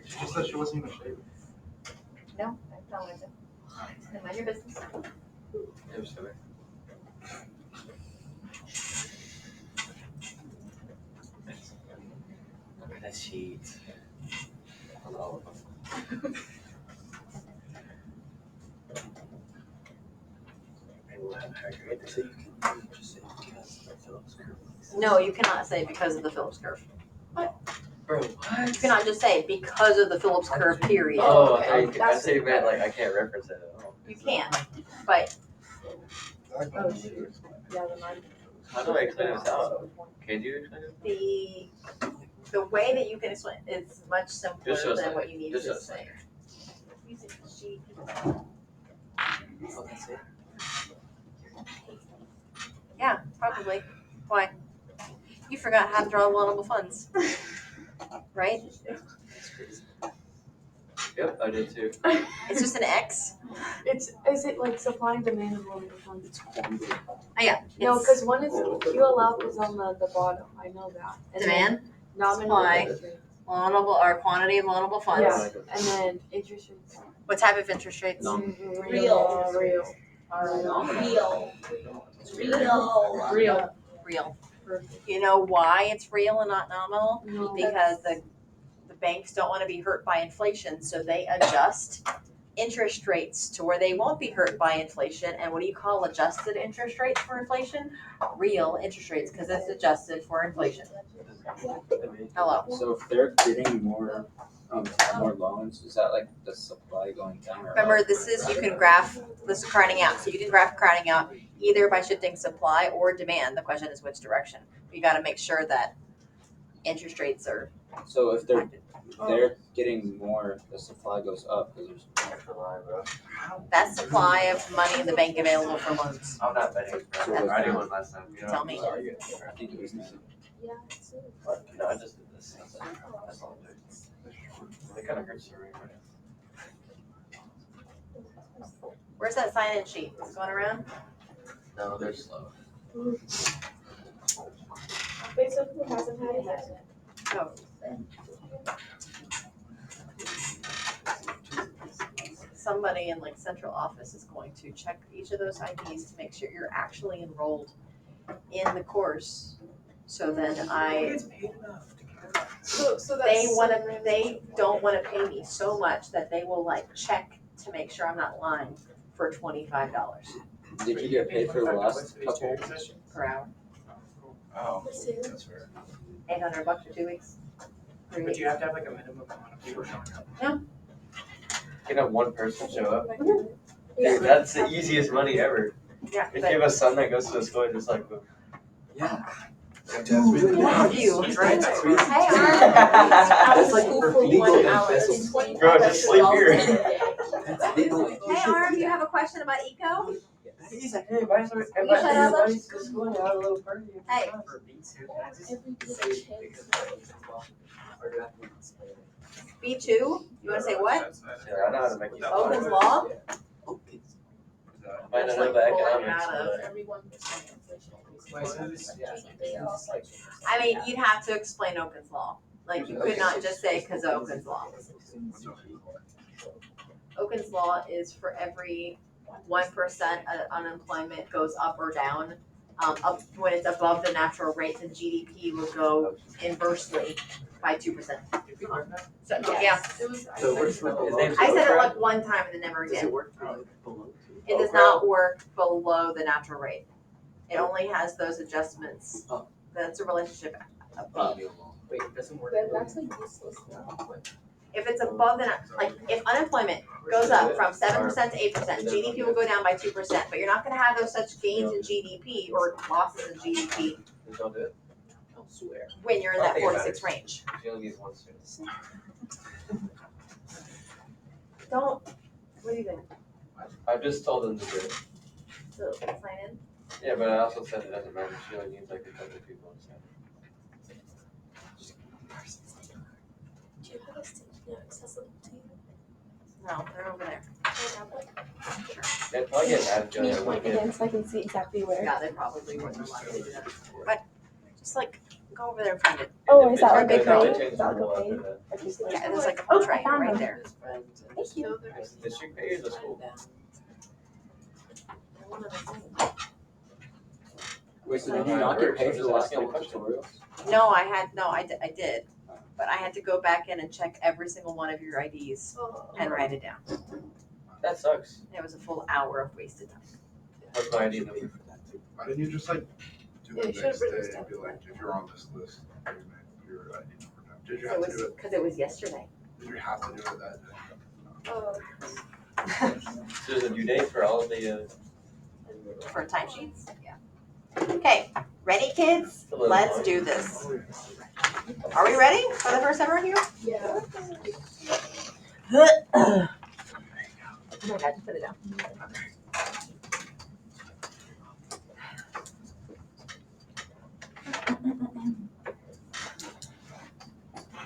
She just said she wasn't even shaving. No, I don't want to. Mind your business. I'm sorry. I'm gonna cheat. On all of them. So you can just say because of the Phillips curve. No, you cannot say because of the Phillips curve. Bro, You what? cannot just say because of the Phillips curve, period. Oh, Okay. I thought you meant like I can't reference it at all. You can, but Oh, shoot. Yeah, the mine. How do I explain this out? Can you explain it? the way that you can explain it's much simpler Just show us than that. what you need Just to show us say. Oh, that's it. Yeah, probably. Why? You forgot how to draw loanable funds, right? That's crazy. Yep, I did too. It's just an X. Is it like supply and demand of loan funds? It's quantity. Oh, yeah. No, it's because one is QLF is on the bottom. I know that. And demand, then nominal supply. interest rates. loanable or quantity of loanable funds. Yeah, and then interest rates. What type of interest rates? Real. Real. You know why it's real and not nominal? No. Because the banks don't want to be hurt by inflation, so they adjust interest rates to where they won't be hurt by inflation. And what do you call adjusted interest rates for inflation? Real interest rates, because it's adjusted for inflation. Hello. So if they're getting more loans, is that like the supply going down or Remember, up? this is, you can graph this crowding out. So you can graph crowding out. either by shifting supply or demand. The question is which direction. You got to make sure that interest rates are So if they're impacted. getting more, the supply goes up because there's more. July, bro. That's supply of money in the bank available for loans. I'm not betting. So I what's already that? won last time. You know, Tell me. I think it was that. Yeah, it's But, you know, I just did this. That's all I'm doing. It kind of hurts your ring, right? Where's that sign-in sheet? Is it going around? No, they're slow. Wait, so who hasn't had it yet? Oh. Somebody in like central office is going to check each of those IDs to make sure you're actually enrolled in the course. So then It's paid enough to care. So they don't wanna pay me so much that they will like check to make sure I'm not lying for $25 Did you get paid for the last couple? per hour. Oh, that's fair. $800 for 2 weeks. 3 But weeks. you have to have like a minimum amount of people showing up. You can have one person show up. Yeah. Dude, that's the easiest money ever. Yeah, If but you have a son that goes to a school, just like, Yeah. love you. Right, that's crazy. Hey, That's like legal in bro, Pennsylvania. just sleep here. That's legal. Hey, Arm, do you have a question about eco? He's like, hey, buy some, You shut up. your buddies to school and have a little party. Hey. For B2, can I just say because of things as well? Or do I have to explain it? B2? You wanna say what? Yeah, I know how to make you. Open's Law? Okay. I That's know like the pulling economics. out of- but- Everyone Wait, so this, Yeah. I mean, you'd have to explain Open's Law. Like, you could not just say, cause of Open's Law. Open's Law is for every 1% unemployment goes up or down. Up when it's above the natural rate, the GDP will go inversely by 2%. So, yeah, So what's the His name's I said it Oprah. like one time and then never Does it again. work below two? It does not work below the natural rate. It only has those adjustments. Oh. That's a relationship above. Wait, it doesn't work. Then that's like useless now. If it's above the, like, if unemployment goes up from 7% to 8%, GDP will go down by 2%, but you're not gonna have those such gains in GDP or losses in GDP Don't do it. I swear. when you're in I'll that think 4 to about 6 it. range. She only needs one student. Don't, what do you think? I just told them to do it. So, sign in? Yeah, but I also said it doesn't matter. She only needs like a couple people to sign. Do you have a sticky note accessible to you? No, they're over there. Yeah, plug it, I'd Can you go. point it in so I can see exactly where? Yeah, they probably wouldn't allow you to do that. But, just like, go over there and find it. Oh, is that like Big a crane? crane? Is that like a crane? Or just like- Yeah, there's like a Oh, whole I train found right one. there. Thank you. Did she pay you the school? Wait, so did you not get paid for the last couple tutorials? No, I did. But I had to go back in and check every single one of your IDs and write it down. That sucks. It was a full hour of wasted time. What's my ID number? Why didn't you just like do Yeah, it you the should've next written day this and be down. like, if you're on this list, your ID number down? Did you It have was, to do it? cause it was yesterday. Did you have to do it that day? Oh, There's a due date for all of the, For timesheets? Yeah. Okay, ready kids? Let's do this. Are we ready for the first ever here? yeah. Oh my God, just put it down.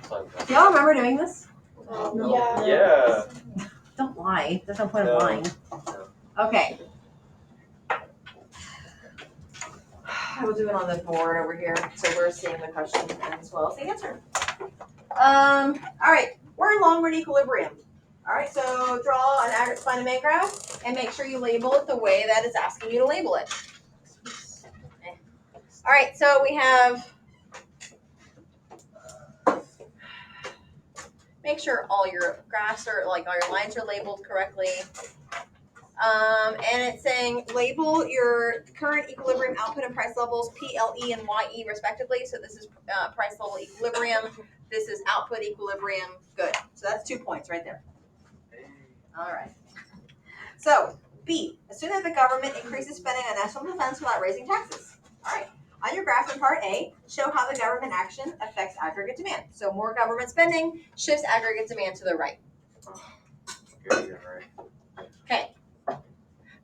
Do y'all remember doing this? Yeah. yeah. Don't lie. There's no point No. of lying. Okay. I will do it on the board over here, so we're seeing the question as well as the answer. All right, we're in long-run equilibrium. All right, so draw an aggregate spline and main graph, and make sure you label it the way that it's asking you to label it. Okay. All right, so we have. Make sure all your graphs are, like all your lines are labeled correctly. And it's saying label your current equilibrium output and price levels, PLE and YE respectively. So this is price level equilibrium. This is output equilibrium. Good. So that's 2 points right there. All right. So B, assume that the government increases spending on national defense without raising taxes. All right. On your graph in part A, show how the government action affects aggregate demand. So more government spending shifts aggregate demand to the right. Okay, you're right. Okay.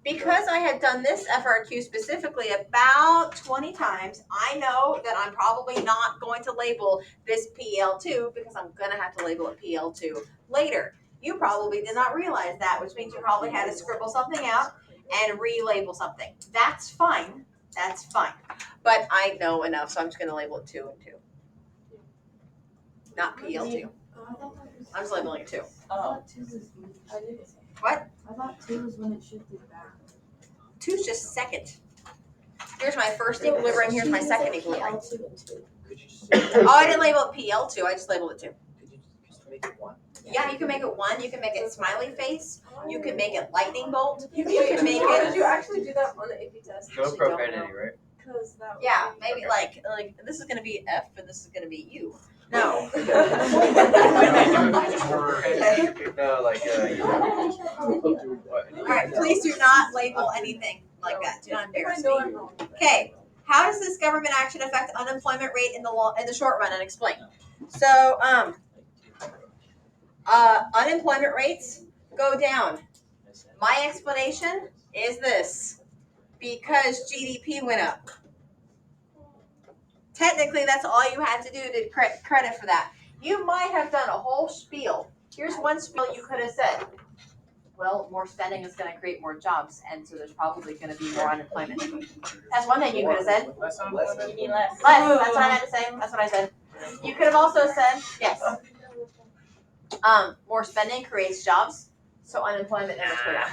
Because I had done this FRQ specifically about 20 times, I know that I'm probably not going to label this PL2 because I'm going to have to label it PL2 later. You probably did not realize that, which means you probably had to scribble something out and relabel something. That's fine. That's fine. But I know enough, so I'm just going to label it 2 and 2. Not PL2. I'm just labeling it 2. Oh. What? I thought 2 was when it shifted back. 2 is just second. Here's my first equilibrium. Here's my second equilibrium. PL2 and 2. Could you just Oh, I didn't label it PL2. I just labeled it 2. could you just make it 1? Yeah, you can make it 1. You can make it smiley face. You can make it lightning bolt. You Wait, can make how it. did you actually do that on the AP test? No profanity, right? Because that was Yeah, maybe like this is gonna be F and this is gonna be U. No. No, like, All right, please do not label anything like that. Do not embarrass me. Okay, how does this government action affect unemployment rate in the short run? And explain. So, unemployment rates go down. My explanation is this: because GDP went up. Technically, that's all you had to do to credit for that. You might have done a whole spiel. Here's one spiel you could have said. Well, more spending is going to create more jobs, and so there's probably going to be more unemployment. That's one thing you could have said. Less unemployment. Less. That's what I meant to say. That's what I said. You could have also said, yes. More spending creates jobs, so unemployment numbers go down.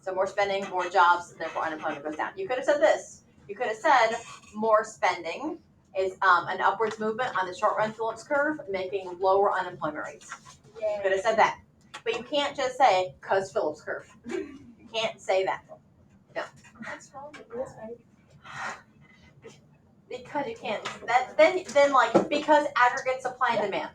So more spending, more jobs, and therefore unemployment goes down. You could have said this. You could have said more spending is an upwards movement on the short run Phillips curve, making lower unemployment rates. You could have said that. But you can't just say, cause Phillips curve. You can't say that. No. What's wrong with this, right? Because you can't. Then like, because aggregate supply and demand.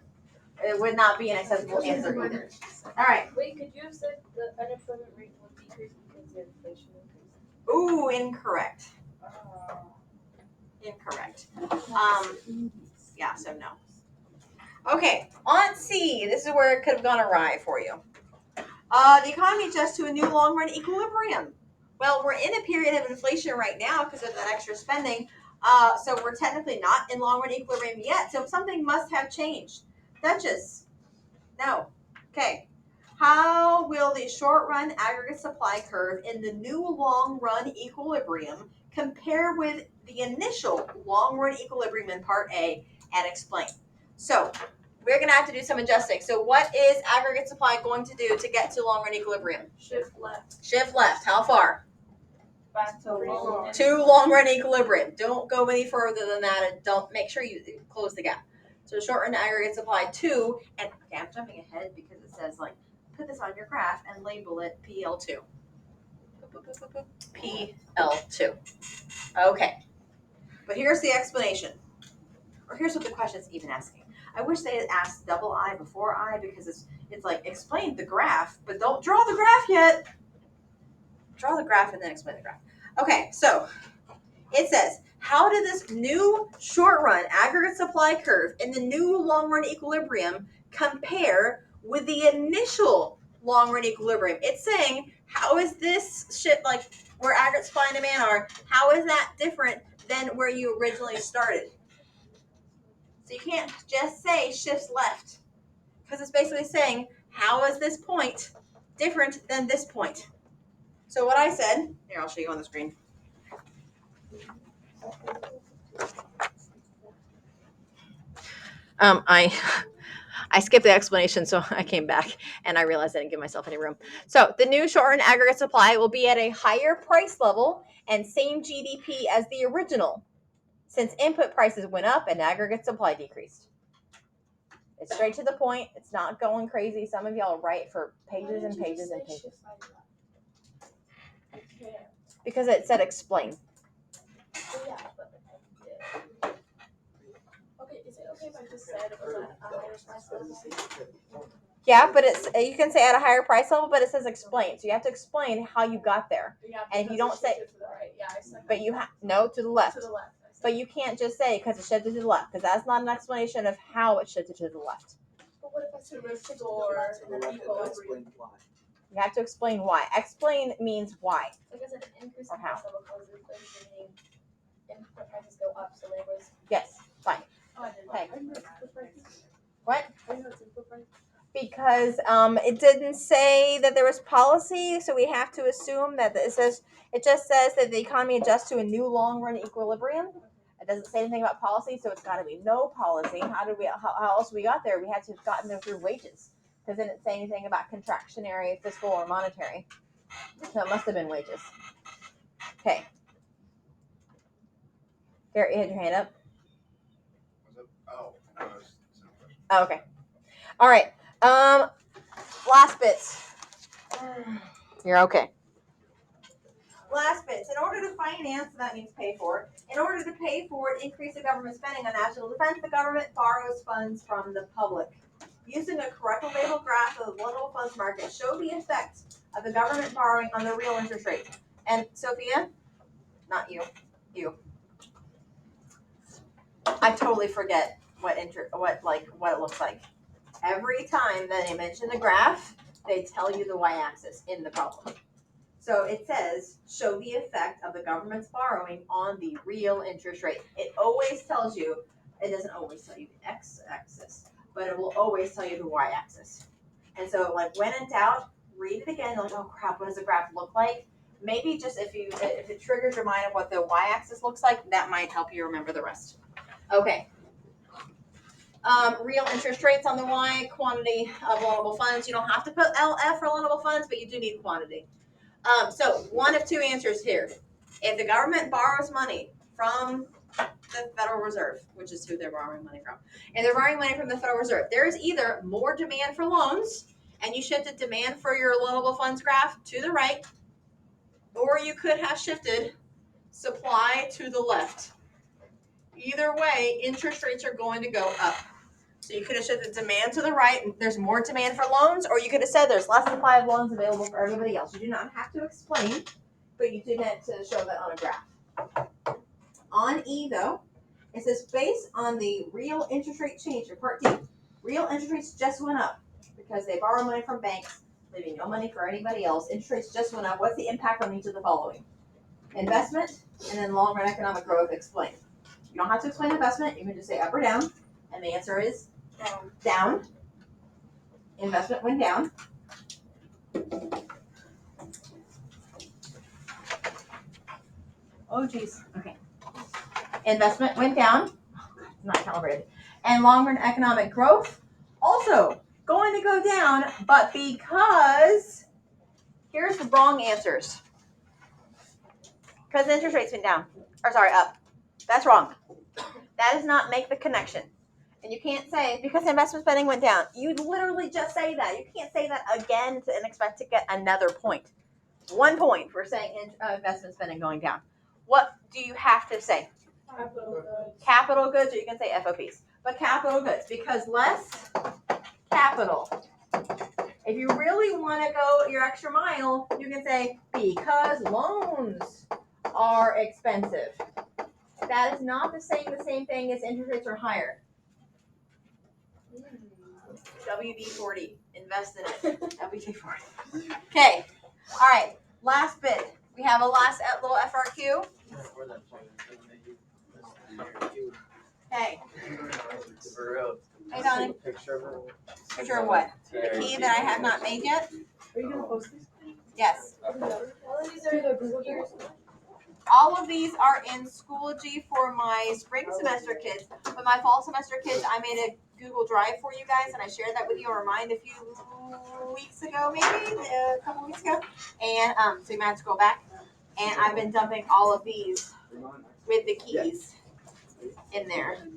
It would not be an acceptable answer either. All right. Wait, could you have said the unemployment rate would decrease because the inflation increased? Ooh, incorrect. Incorrect. Yeah, so no. Okay, on C, this is where it could have gone awry for you. The economy adjusts to a new long-run equilibrium. Well, we're in a period of inflation right now because of that extra spending, so we're technically not in long-run equilibrium yet, so something must have changed. Duchess, no. Okay, how will the short-run aggregate supply curve in the new long-run equilibrium compare with the initial long-run equilibrium in part A, and explain? So we're going to have to do some adjusting. So what is aggregate supply going to do to get to long-run equilibrium? Shift left. Shift left. How far? Back to long. To long-run equilibrium. Don't go any further than that, and don't make sure you close the gap. So short-run aggregate supply 2, and okay, I'm jumping ahead because it says like put this on your graph and label it PL2. PL2. Okay. But here's the explanation. Or here's what the question's even asking. I wish they had asked double I before I, because it's like explain the graph, but don't draw the graph yet. Draw the graph and then explain the graph. Okay, so it says, how did this new short run aggregate supply curve in the new long run equilibrium compare with the initial long run equilibrium? It's saying, how is this shit like where aggregate supply and demand are, how is that different than where you originally started? So you can't just say shifts left, because it's basically saying, how is this point different than this point? So what I said, here, I'll show you on the screen. I skipped the explanation, so I came back and I realized I didn't give myself any room. So the new short run aggregate supply will be at a higher price level and same GDP as the original, since input prices went up and aggregate supply decreased. It's straight to the point. It's not going crazy. Some of y'all write for pages and pages and pages. Because it said explain. Yeah, but okay, is it okay if I just said it was a higher price level? Yeah, but it's you can say at a higher price level, but it says explain. So you have to explain how you got there. Yeah, And if you because don't it say- shifted to the right. Yeah, I said But you no to the left. to the left. I said. But you can't just say because it shifted to the left, because that's not an explanation of how it shifted to the left. But what if I said roof to door and then people over? Explain why. You have to explain why. Explain means why. Like I said, an increase Or in how? price level causes inflation, meaning input prices go up, so labor's. Yes, fine. Oh, I didn't. Okay. I know it's input prices. What? I know it's input prices. Because it didn't say that there was policy, so we have to assume that it just says that the economy adjusts to a new long run equilibrium. It doesn't say anything about policy, so it's got to be no policy. How else we got there? We had to have gotten there through wages, because it didn't say anything about contractionary, fiscal, or monetary. So it must have been wages. Okay. Garrett, you had your hand up. Oh, no, it's no question. Oh, okay. All right. Last bits. You're okay. Last bits. In order to finance, that means pay for it. In order to pay for it, increase the government spending on national defense, the government borrows funds from the public. Using a correctly labeled graph of the local funds market, show the effect of the government borrowing on the real interest rate. And Sophia, not you, you. I totally forget what it looks like. Every time that they mention the graph, they tell you the y-axis in the problem. So it says, show the effect of the government's borrowing on the real interest rate. It always tells you, it doesn't always tell you the x-axis, but it will always tell you the y-axis. And so like when in doubt, read it again, like, oh crap, what does the graph look like? Maybe just if it triggers your mind of what the y-axis looks like, that might help you remember the rest. Okay. Real interest rates on the Y, quantity of loanable funds. You don't have to put LF for loanable funds, but you do need quantity. So one of two answers here. If the government borrows money from the Federal Reserve, which is who they're borrowing money from, and they're borrowing money from the Federal Reserve, there is either more demand for loans, and you shifted demand for your loanable funds graph to the right, or you could have shifted supply to the left. Either way, interest rates are going to go up. So you could have shifted demand to the right, and there's more demand for loans, or you could have said there's less supply of loans available for everybody else. You do not have to explain, but you do have to show that on a graph. On E, though, it says based on the real interest rate change for Part D, real interest rates just went up because they borrow money from banks, leaving no money for anybody else. Interest rates just went up. What's the impact on each of the following? Investment, and then long-run economic growth. Explain. You don't have to explain investment. You can just say up or down, and the answer is down. Investment went down. Oh, geez. Okay. Investment went down. Not calibrated. And long-run economic growth also going to go down, but because here's the wrong answers. Because interest rates went down. Or sorry, up. That's wrong. That does not make the connection. And you can't say because investment spending went down. You literally just say that. You can't say that again and expect to get another point. 1 point for saying investment spending going down. What do you have to say? Capital goods. Capital goods, or you can say FOPs. But capital goods, because less capital. If you really want to go your extra mile, you can say because loans are expensive. That is not the same thing as interest rates are higher. WD-40. Invest in it. WD-40. Okay. All right. Last bit. We have a last little FRQ. Okay. Hey, Donnie. Picture of her. Picture of what? The key that I have not made yet? Are you gonna post these? Yes. All of these are the Google Docs. All of these are in Schoology for my spring semester kids. But my fall semester kids, I made a Google Drive for you guys, and I shared that with you or mine a few weeks ago, maybe a couple weeks ago. And so you might have to go back. And I've been dumping all of these with the keys in there.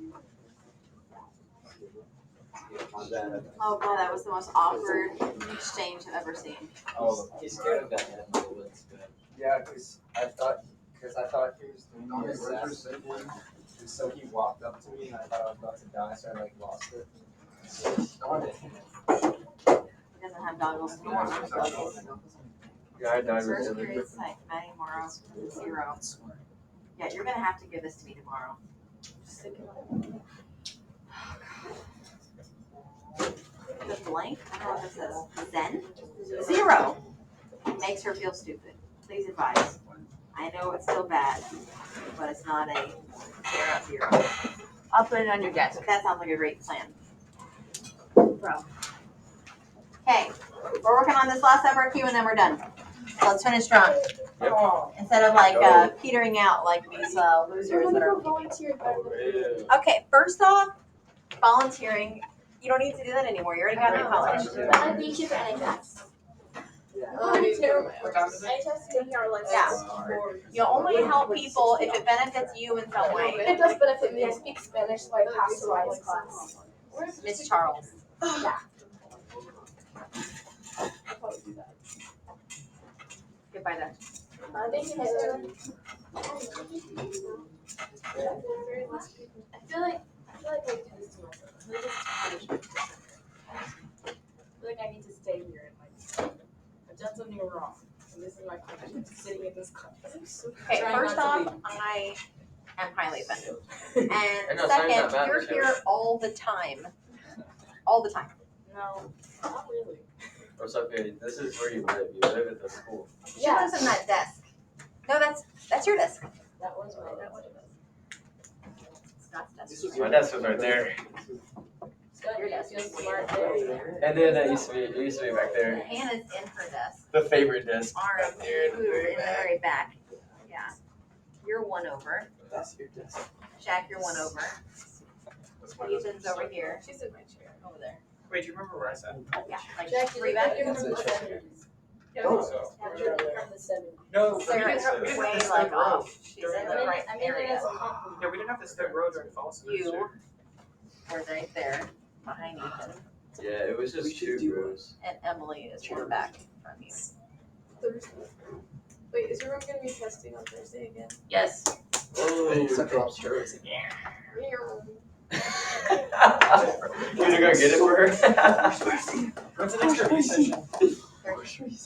Oh god, that was the most awkward exchange I've ever seen. Oh, he's scared of that head in the woods. Yeah, because I thought he was doing the assassin. And so he walked up to me and I thought I was about to die, so I lost it. Darn it. doesn't have doggles. No more doggles. Yeah, I died First with period psych, Maddie tomorrow, 0. Yeah, you're gonna have to give this to me tomorrow. The blank, I don't know what this says. Zen? 0. Makes her feel stupid. Please advise. I know it's still bad, but it's not a 0. I'll put it on your desk. That sounds like a great plan. Bro. Okay, we're working on this last FRQ and then we're done. So let's finish strong. Instead of like petering out like these losers that are. Okay, first off, volunteering. You don't need to do that anymore. You already got into college. But I beat you for NHS. You only help people if it benefits you in some way. It does benefit me. I speak Spanish, so I pass the RISE class. Miss Charles. Yeah. Goodbye then. Thank you, Heather. I feel like I do this to myself. I feel like I need to stay here and like I've done something wrong. And this is my punishment, sitting in this class. Okay, Trying first not to off, leave. I am highly offended. I And know, sorry, second, not you're bad, here all the time. All the time. No, not really. Or Sophia, this is where you live. You live at the school. She lives in that desk. No, that's your desk. That was my Scott's desk. My desk was right there. Your desk. Feels smart there. And then it used to be back there. Hannah's in her desk. The favorite desk. Arm, Right there in the in very the back. very back. Yeah. You're one over. That's your desk. Jack, you're one over. Ethan's over here. She's in my chair. Over there. Wait, do you remember where I sat? Yeah, like Jack, 3 back. you're from the 70s. Oh, so. You're from the 70s. No, Sarah's we didn't way have this like third row. off. She's in the right I mean it area. as a compliment. Yeah, we didn't have this third row during fall semester. You were right there behind Ethan. Yeah, it was just 2 rows. And Emily is one back from you. Thursday. Wait, is your room gonna be testing on Thursday again? Yes. Oh, you gonna go get it for her? When's the next review session?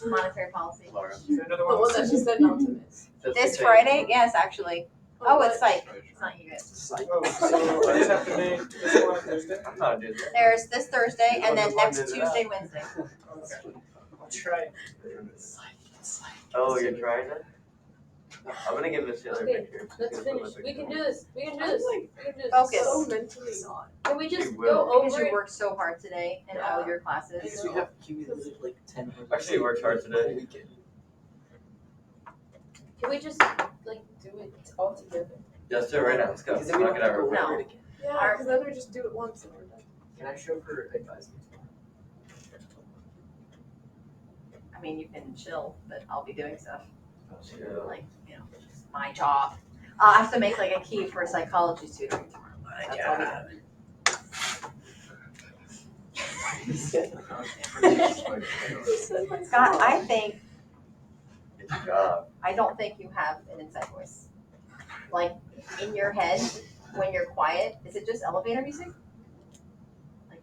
Monetary policy. Laura. Is there another The one? one that she said not to miss. This Friday? Yes, actually. Oh, it's psych. It's not you guys. Oh, so I just have to make this one on Thursday? I'm not doing that. There's this Thursday and then next Tuesday, Wednesday. Okay. I'll try. Oh, you're trying it? I'm gonna give this the other Okay, picture. let's finish. We can do this. We can do this. We can do this. Focus. So mentally not. Can we just You will. go Because over you it? worked so hard today in all your classes. Because we have cumulative like 10. Actually, you worked hard today. Can we just like do it all together? Yeah, let's do it right now. Let's go. Because then we don't Knock have it to out go real over quick. it again. Yeah, because then we just do it once and we're done. Can I show her advisement? I mean, you can chill, but I'll be doing stuff. Yeah. Like, you know, it's my job. I have to make like a key for psychology tutoring tomorrow. That's all we do. Scott, I think, Good job. I don't think you have an inside voice. Like, in your head, when you're quiet, is it just elevator music? Like,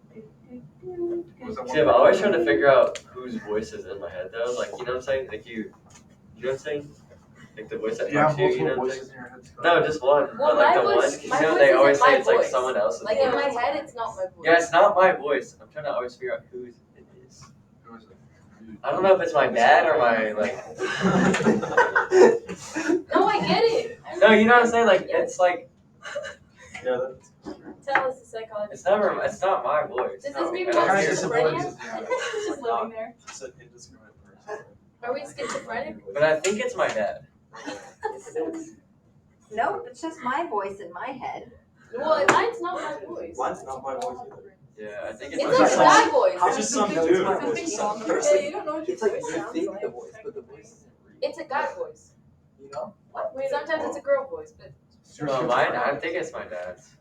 See, I'm always trying to figure out whose voice is in my head though. Like, you know what I'm saying? Like you know what I'm saying? Like the voice that Do you have talks to you, you know multiple what I'm voices saying? in your head? Scott? No, just one. Well, But like my the voice- one, you my know, voice they isn't always my say it's like voice. someone else's Like voice. in my head, it's not my voice. Yeah, it's not my voice. I'm trying to always figure out whose it is. Who is it? I don't know if it's my dad or my like. No, I get it. No, you know what I'm saying? Like it's like. Yeah, that's, Tell us the psychology. it's never. It's not my voice. Does No, this mean I we're don't not hear it. schizophrenia? She's just living there. It's an indiscriminate person. Are we schizophrenic? But I think it's my dad. no, it's just my voice in my head. Well, mine's not my voice. Mine's not my voice either. Yeah, I think It's it's like my a dad. guy voice. How just some dude? Yeah, you don't know what your It's like voice you sounds think like. the voice, but the voice isn't real. It's a guy voice. You know? Wait, Sometimes it's a girl voice, but No, mine. I think it's my dad's.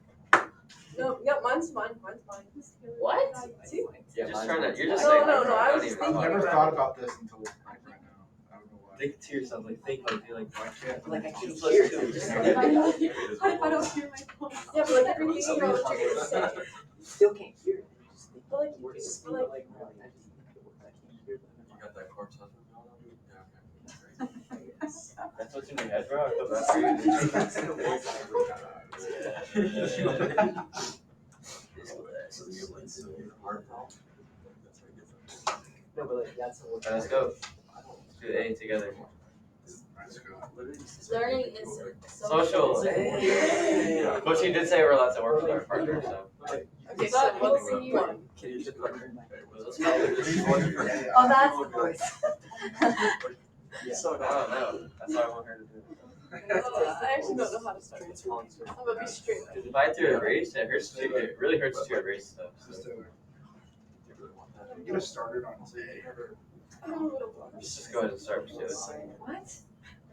No, yeah, mine's mine. Mine's mine. What? See? You're just mine's trying to. not. You're just No, saying. no, like, no, I don't was even just I've know. never thought about this until like right now. I don't know why. Think to yourself, like think, like be like, why can't Like I can just hear listen to it. it. What if I don't hear my phone? Yeah, but like everything you know what you're gonna say. You still can't hear it. You just think But like the words you speak like like really. that corpse husband going on? Yeah, okay. That's what's in your head, bro? I feel bad for you. No, but like that's the whole. Let's go. Let's do A together. Learning is Social. Yeah. But she did say we're allowed to work with our partner, so. Okay, so what's one? Can you just partner in my Oh, that's the voice. So I don't know. That's what I want her to do. I actually don't know how to start this one. I'm gonna be straight. Because if I threw a race, it hurts too. It really hurts to erase stuff. So. Get us started on Z. Let's just go ahead and start with it. What?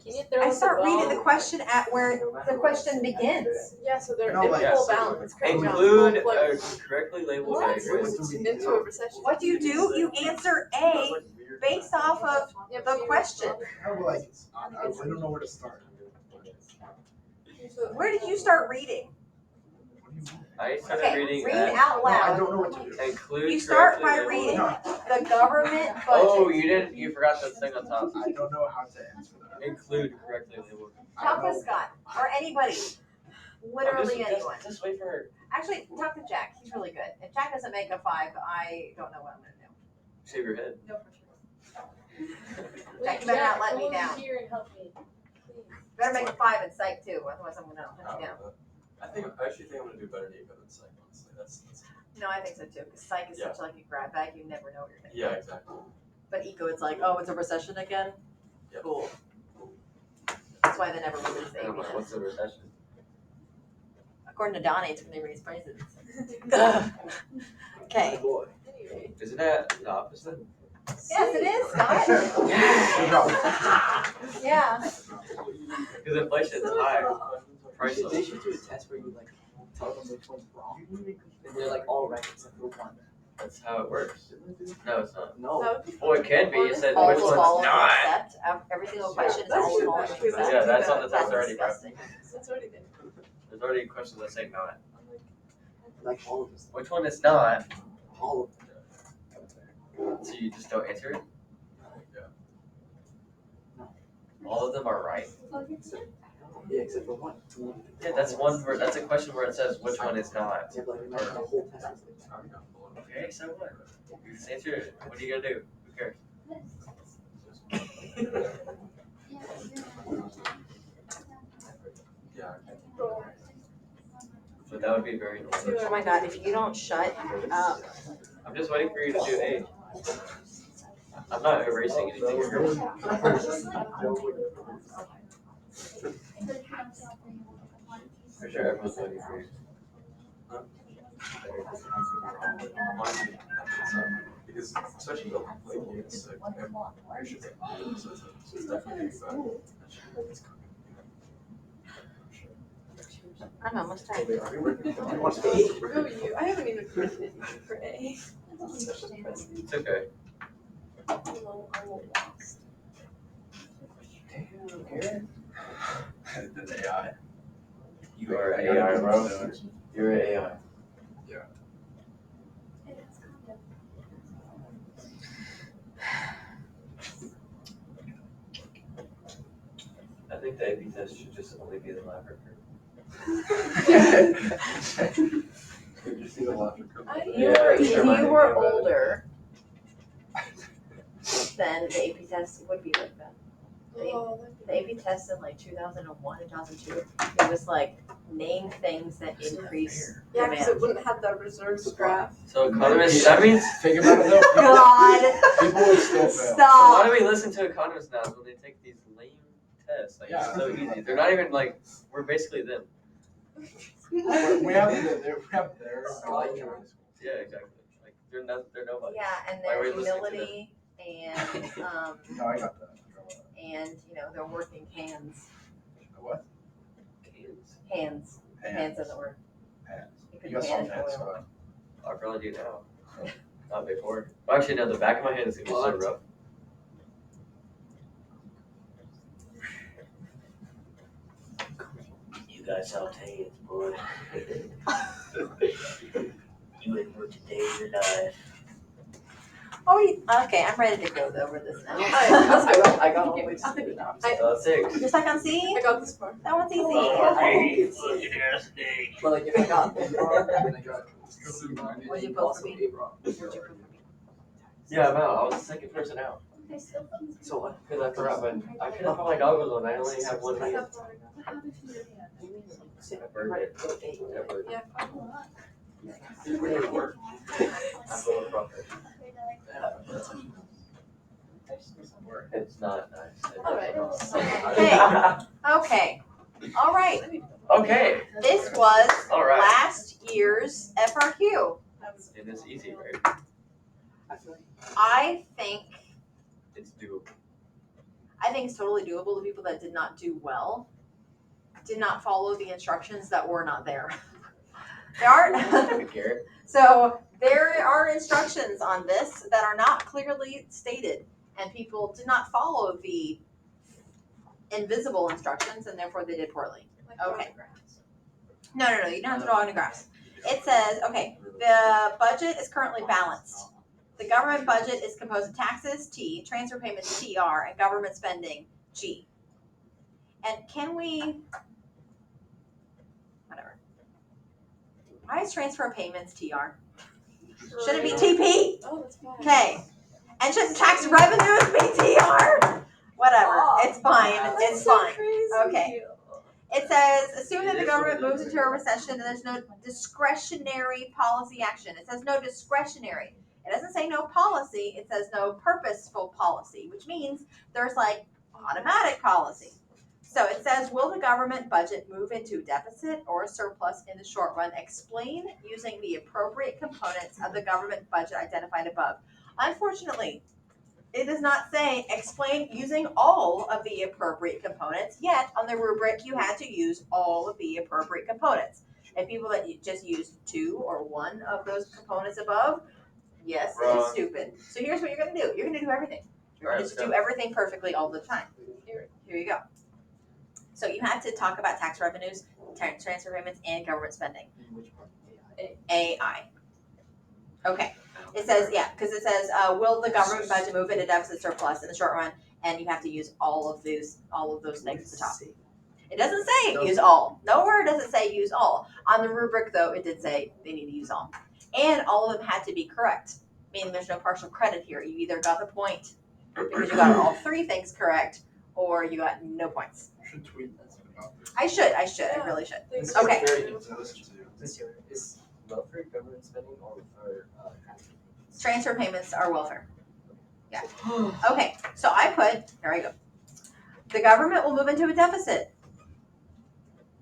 Can you throw I us a start reading the ball? question at where the question begins. Yeah, so they're No, in like- full balance. Correct balance, Include full a play. correctly labeled What? diagram. Into a recession. What do? You answer A based off of the question. No, but like, I don't know where to start. Where did you start reading? What do you mean? I started Okay, reading read at out No, I loud. don't know what to do. include You start correctly by labeled- reading No, the government budget. Oh, you forgot the thing on top. I don't know how to answer that. Include correctly labeled. Talk to Scott or anybody. Literally anyone. Just wait for her. Actually, talk to Jack. He's really good. If Jack doesn't make a 5, I don't know what I'm gonna do. Shave your head. Jack, you better not let me come over down. here and help me, please. Better make a 5 in psych too, otherwise I'm gonna let you down. I actually think I'm gonna do better than eco than psych, honestly. That's No, I think so too, because psych is such like a grab bag, you never know what you're gonna yeah, get. exactly. But eco, it's like, oh, it's a recession again? Yep. Cool. That's why they never release the I'm like, AP what's test. the recession? According to Donnie, it's when they raise prices. Okay. Anyway. Isn't that the opposite? Yes, it is, Scott. Yeah. Because inflation is high. Prices. They should do a test where you like tell them which one's wrong. And they're like all right except for one. That's how it works. No, it's not. No. That would be Well, it can be. You said Always which one's follow and not. accept. Every single question is That's always true, follow that's and true. accept. Yeah, that's on the That's test already, bro. disgusting. That's already there. There's already questions that say not. Like all of us. Which one is not? All of them. So you just don't answer it? Yeah. All of them are right. Yeah, except for one. Yeah, that's one where that's a question where it says which one is not. Yeah, but imagine the whole test is like Okay, so what? You just answer it. What are you gonna do? Who cares? Yeah. But that would be very annoying. Oh my god, if you don't shut up. I'm just waiting for you to do A. I'm not erasing anything here. For sure, everyone's waiting for you. Because especially the like units like I should say so it's definitely I'm almost done. Who are you? I haven't even written it for A. It's okay. the AI. You are AI, bro. You're AI. I think the AP test should just only be the lab record. If you were older, then the AP test would be like that. The AP test in like 2001, 2002, it was like name things that increase Yeah, because demand. it wouldn't have that reserves graph. So economists, that means, Think about it though. God, People would still fail. so why stop. do we listen to economists now when they take these lame tests? Like, it's so easy. They're not even like, we're basically them. We have their knowledge in high school. Yeah, exactly. Like, they're nobody. Yeah, and Why are their we listening to humility and No, I got that. and their working hands. What? Kids. Hands doesn't work. Hands. You could You got hand some hands, oil. so I probably do now. Not before. Well, actually, no, the back of my hand is gonna be so rough. You guys have hands, boy. You ain't work today in your life. Okay, I'm ready to go over this now. I got all the way to C now. I'm 6. You're stuck on C? I got this far. That one's easy. But like if I got this wrong, then I got What'd you put for me? Yeah, I'm out. I was the second person out. So what? Because I forgot, but I could have put my goggles on. I only have one hand. I burned it. I burned it. It really worked. I'm going from it. It's not nice. Okay. All right. Okay. This was All right. last year's FRQ. And it's easy, right? I think It's doable. it's totally doable. The people that did not do well did not follow the instructions that were not there. There are so there are instructions on this that are not clearly stated, and people did not follow the invisible instructions, and therefore they did poorly. Okay. No, you don't have to draw any graphs. It says, okay, the budget is currently balanced. The government budget is composed of taxes, T, transfer payments, TR, and government spending, G. And can we, whatever. Why is transfer payments TR? Should it be TP? Oh, that's fine. Okay. And shouldn't tax revenues be TR? Whatever. It's fine. It's fine. Okay. It says, assume that the government moves into a recession and there's no discretionary policy action. It says no discretionary. It doesn't say no policy. It says no purposeful policy, which means there's like automatic policy. So it says, will the government budget move into deficit or surplus in the short run? Explain using the appropriate components of the government budget identified above. Unfortunately, it does not say explain using all of the appropriate components, yet on the rubric you had to use all of the appropriate components. And people that just used 2 or 1 of those components above, yes, it's stupid. So here's what you're going to do. You're going to do everything. You're going to do everything perfectly all the time. Here you go. So you have to talk about tax revenues, transfer payments, and government spending. AI. Okay. It says, yeah, because it says, will the government budget move into deficit surplus in the short run? And you have to use all of those things at the top. It doesn't say use all. Nowhere does it say use all. On the rubric, though, it did say they need to use all. And all of them had to be correct, meaning there's no partial credit here. You either got the point because you got all 3 things correct, or you got no points. You should tweet that about this. I really should. Okay. This year is welfare government spending or Transfer payments are welfare. Yeah. Okay, so I put, here I go. The government will move into a deficit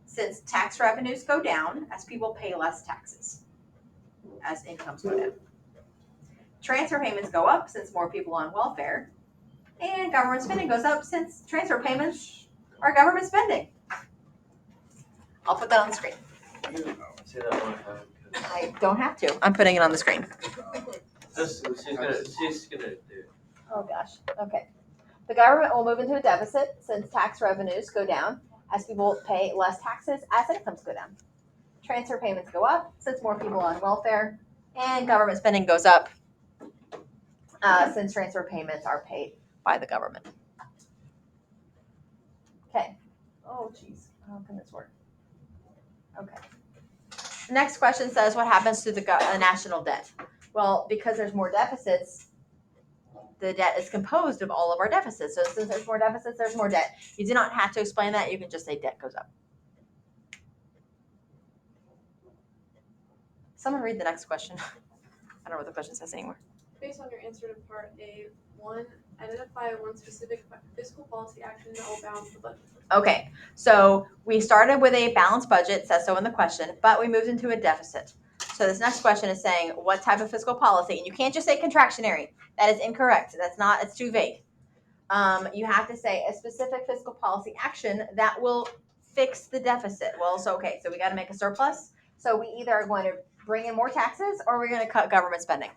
since tax revenues go down as people pay less taxes, as incomes go down. Transfer payments go up since more people on welfare, and government spending goes up since transfer payments are government spending. I'll put that on the screen. Say that one time. I don't have to. I'm putting it on the screen. She's gonna do it. Oh gosh. Okay. The government will move into a deficit since tax revenues go down as people pay less taxes as incomes go down. Transfer payments go up since more people are on welfare, and government spending goes up since transfer payments are paid by the government. Okay. Oh geez. How can this work? Okay. The next question says, what happens to the national debt? Well, because there's more deficits, the debt is composed of all of our deficits. So since there's more deficits, there's more debt. You do not have to explain that. You can just say debt goes up. Someone read the next question. I don't know what the question says anymore. Based on your answer to part A1, identify one specific fiscal policy action that will balance the budget. Okay, so we started with a balanced budget, says so in the question, but we moved into a deficit. So this next question is saying what type of fiscal policy, and you can't just say contractionary. That is incorrect. That's not, it's too vague. You have to say a specific fiscal policy action that will fix the deficit. Well, so okay, so we got to make a surplus. So we either are going to bring in more taxes or we're going to cut government spending,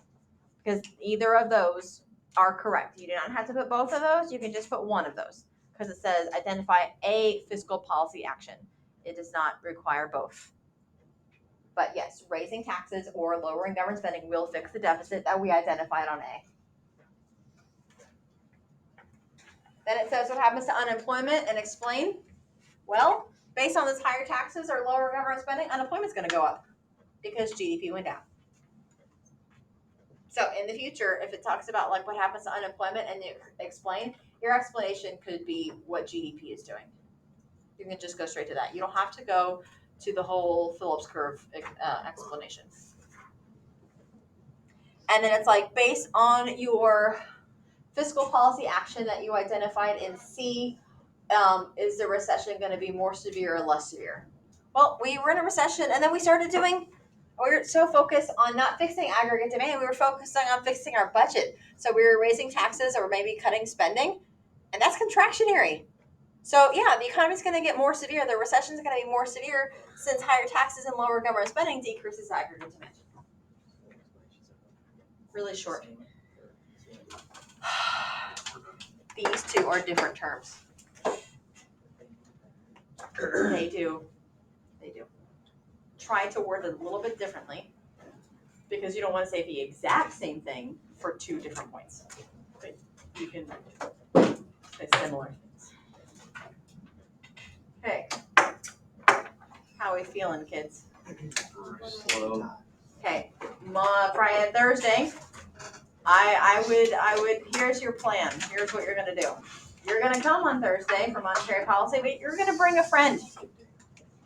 because either of those are correct. You do not have to put both of those. You can just put one of those, because it says identify a fiscal policy action. It does not require both. But yes, raising taxes or lowering government spending will fix the deficit that we identified on A. Then it says what happens to unemployment and explain. Well, based on this higher taxes or lower government spending, unemployment's going to go up because GDP went down. So in the future, if it talks about like what happens to unemployment and you explain, your explanation could be what GDP is doing. You can just go straight to that. You don't have to go to the whole Phillips curve explanation. And then it's like based on your fiscal policy action that you identified in C, is the recession going to be more severe or less severe? Well, we were in a recession and then we were so focused on not fixing aggregate demand, we were focusing on fixing our budget. So we were raising taxes or maybe cutting spending, and that's contractionary. So yeah, the economy's going to get more severe. The recession's going to be more severe since higher taxes and lower government spending decreases aggregate demand. Really short. These two are different terms. They do. Try to word it a little bit differently because you don't want to say the exact same thing for two different points. But you can say similar things. Okay. How are we feeling, kids? Slow. Okay. Friday and Thursday. I would, here's your plan. Here's what you're going to do. You're going to come on Thursday for monetary policy, but you're going to bring a friend.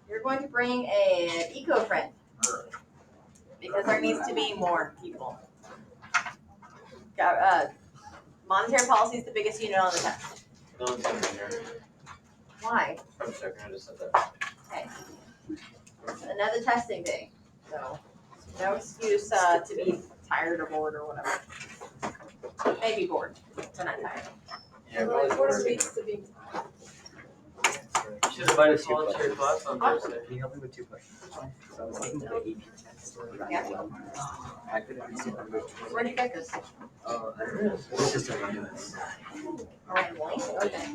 You're going to bring an eco friend because there needs to be more people. Monetary policy is the biggest unit on the test. No one's gonna be here. Why? I'm checking, I just said that. Okay. It's another testing day, so no excuse to be tired or bored or whatever. Maybe bored, but not tired. Yeah, Like, but what weeks to be. You should invite us all to your class on Thursday. Can you help me with 2 questions? So I was taking the AP test. Yeah. I couldn't understand the language. Where do you get this? It's just a random. Randomly. Okay.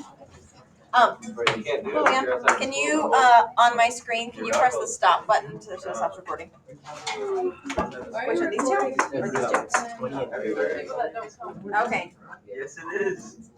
But you can't do it. Oh yeah. Can you on my screen? Can you press the stop button so it stops recording? Which are these two? Or these two? People that don't come. Okay. Yes, it is.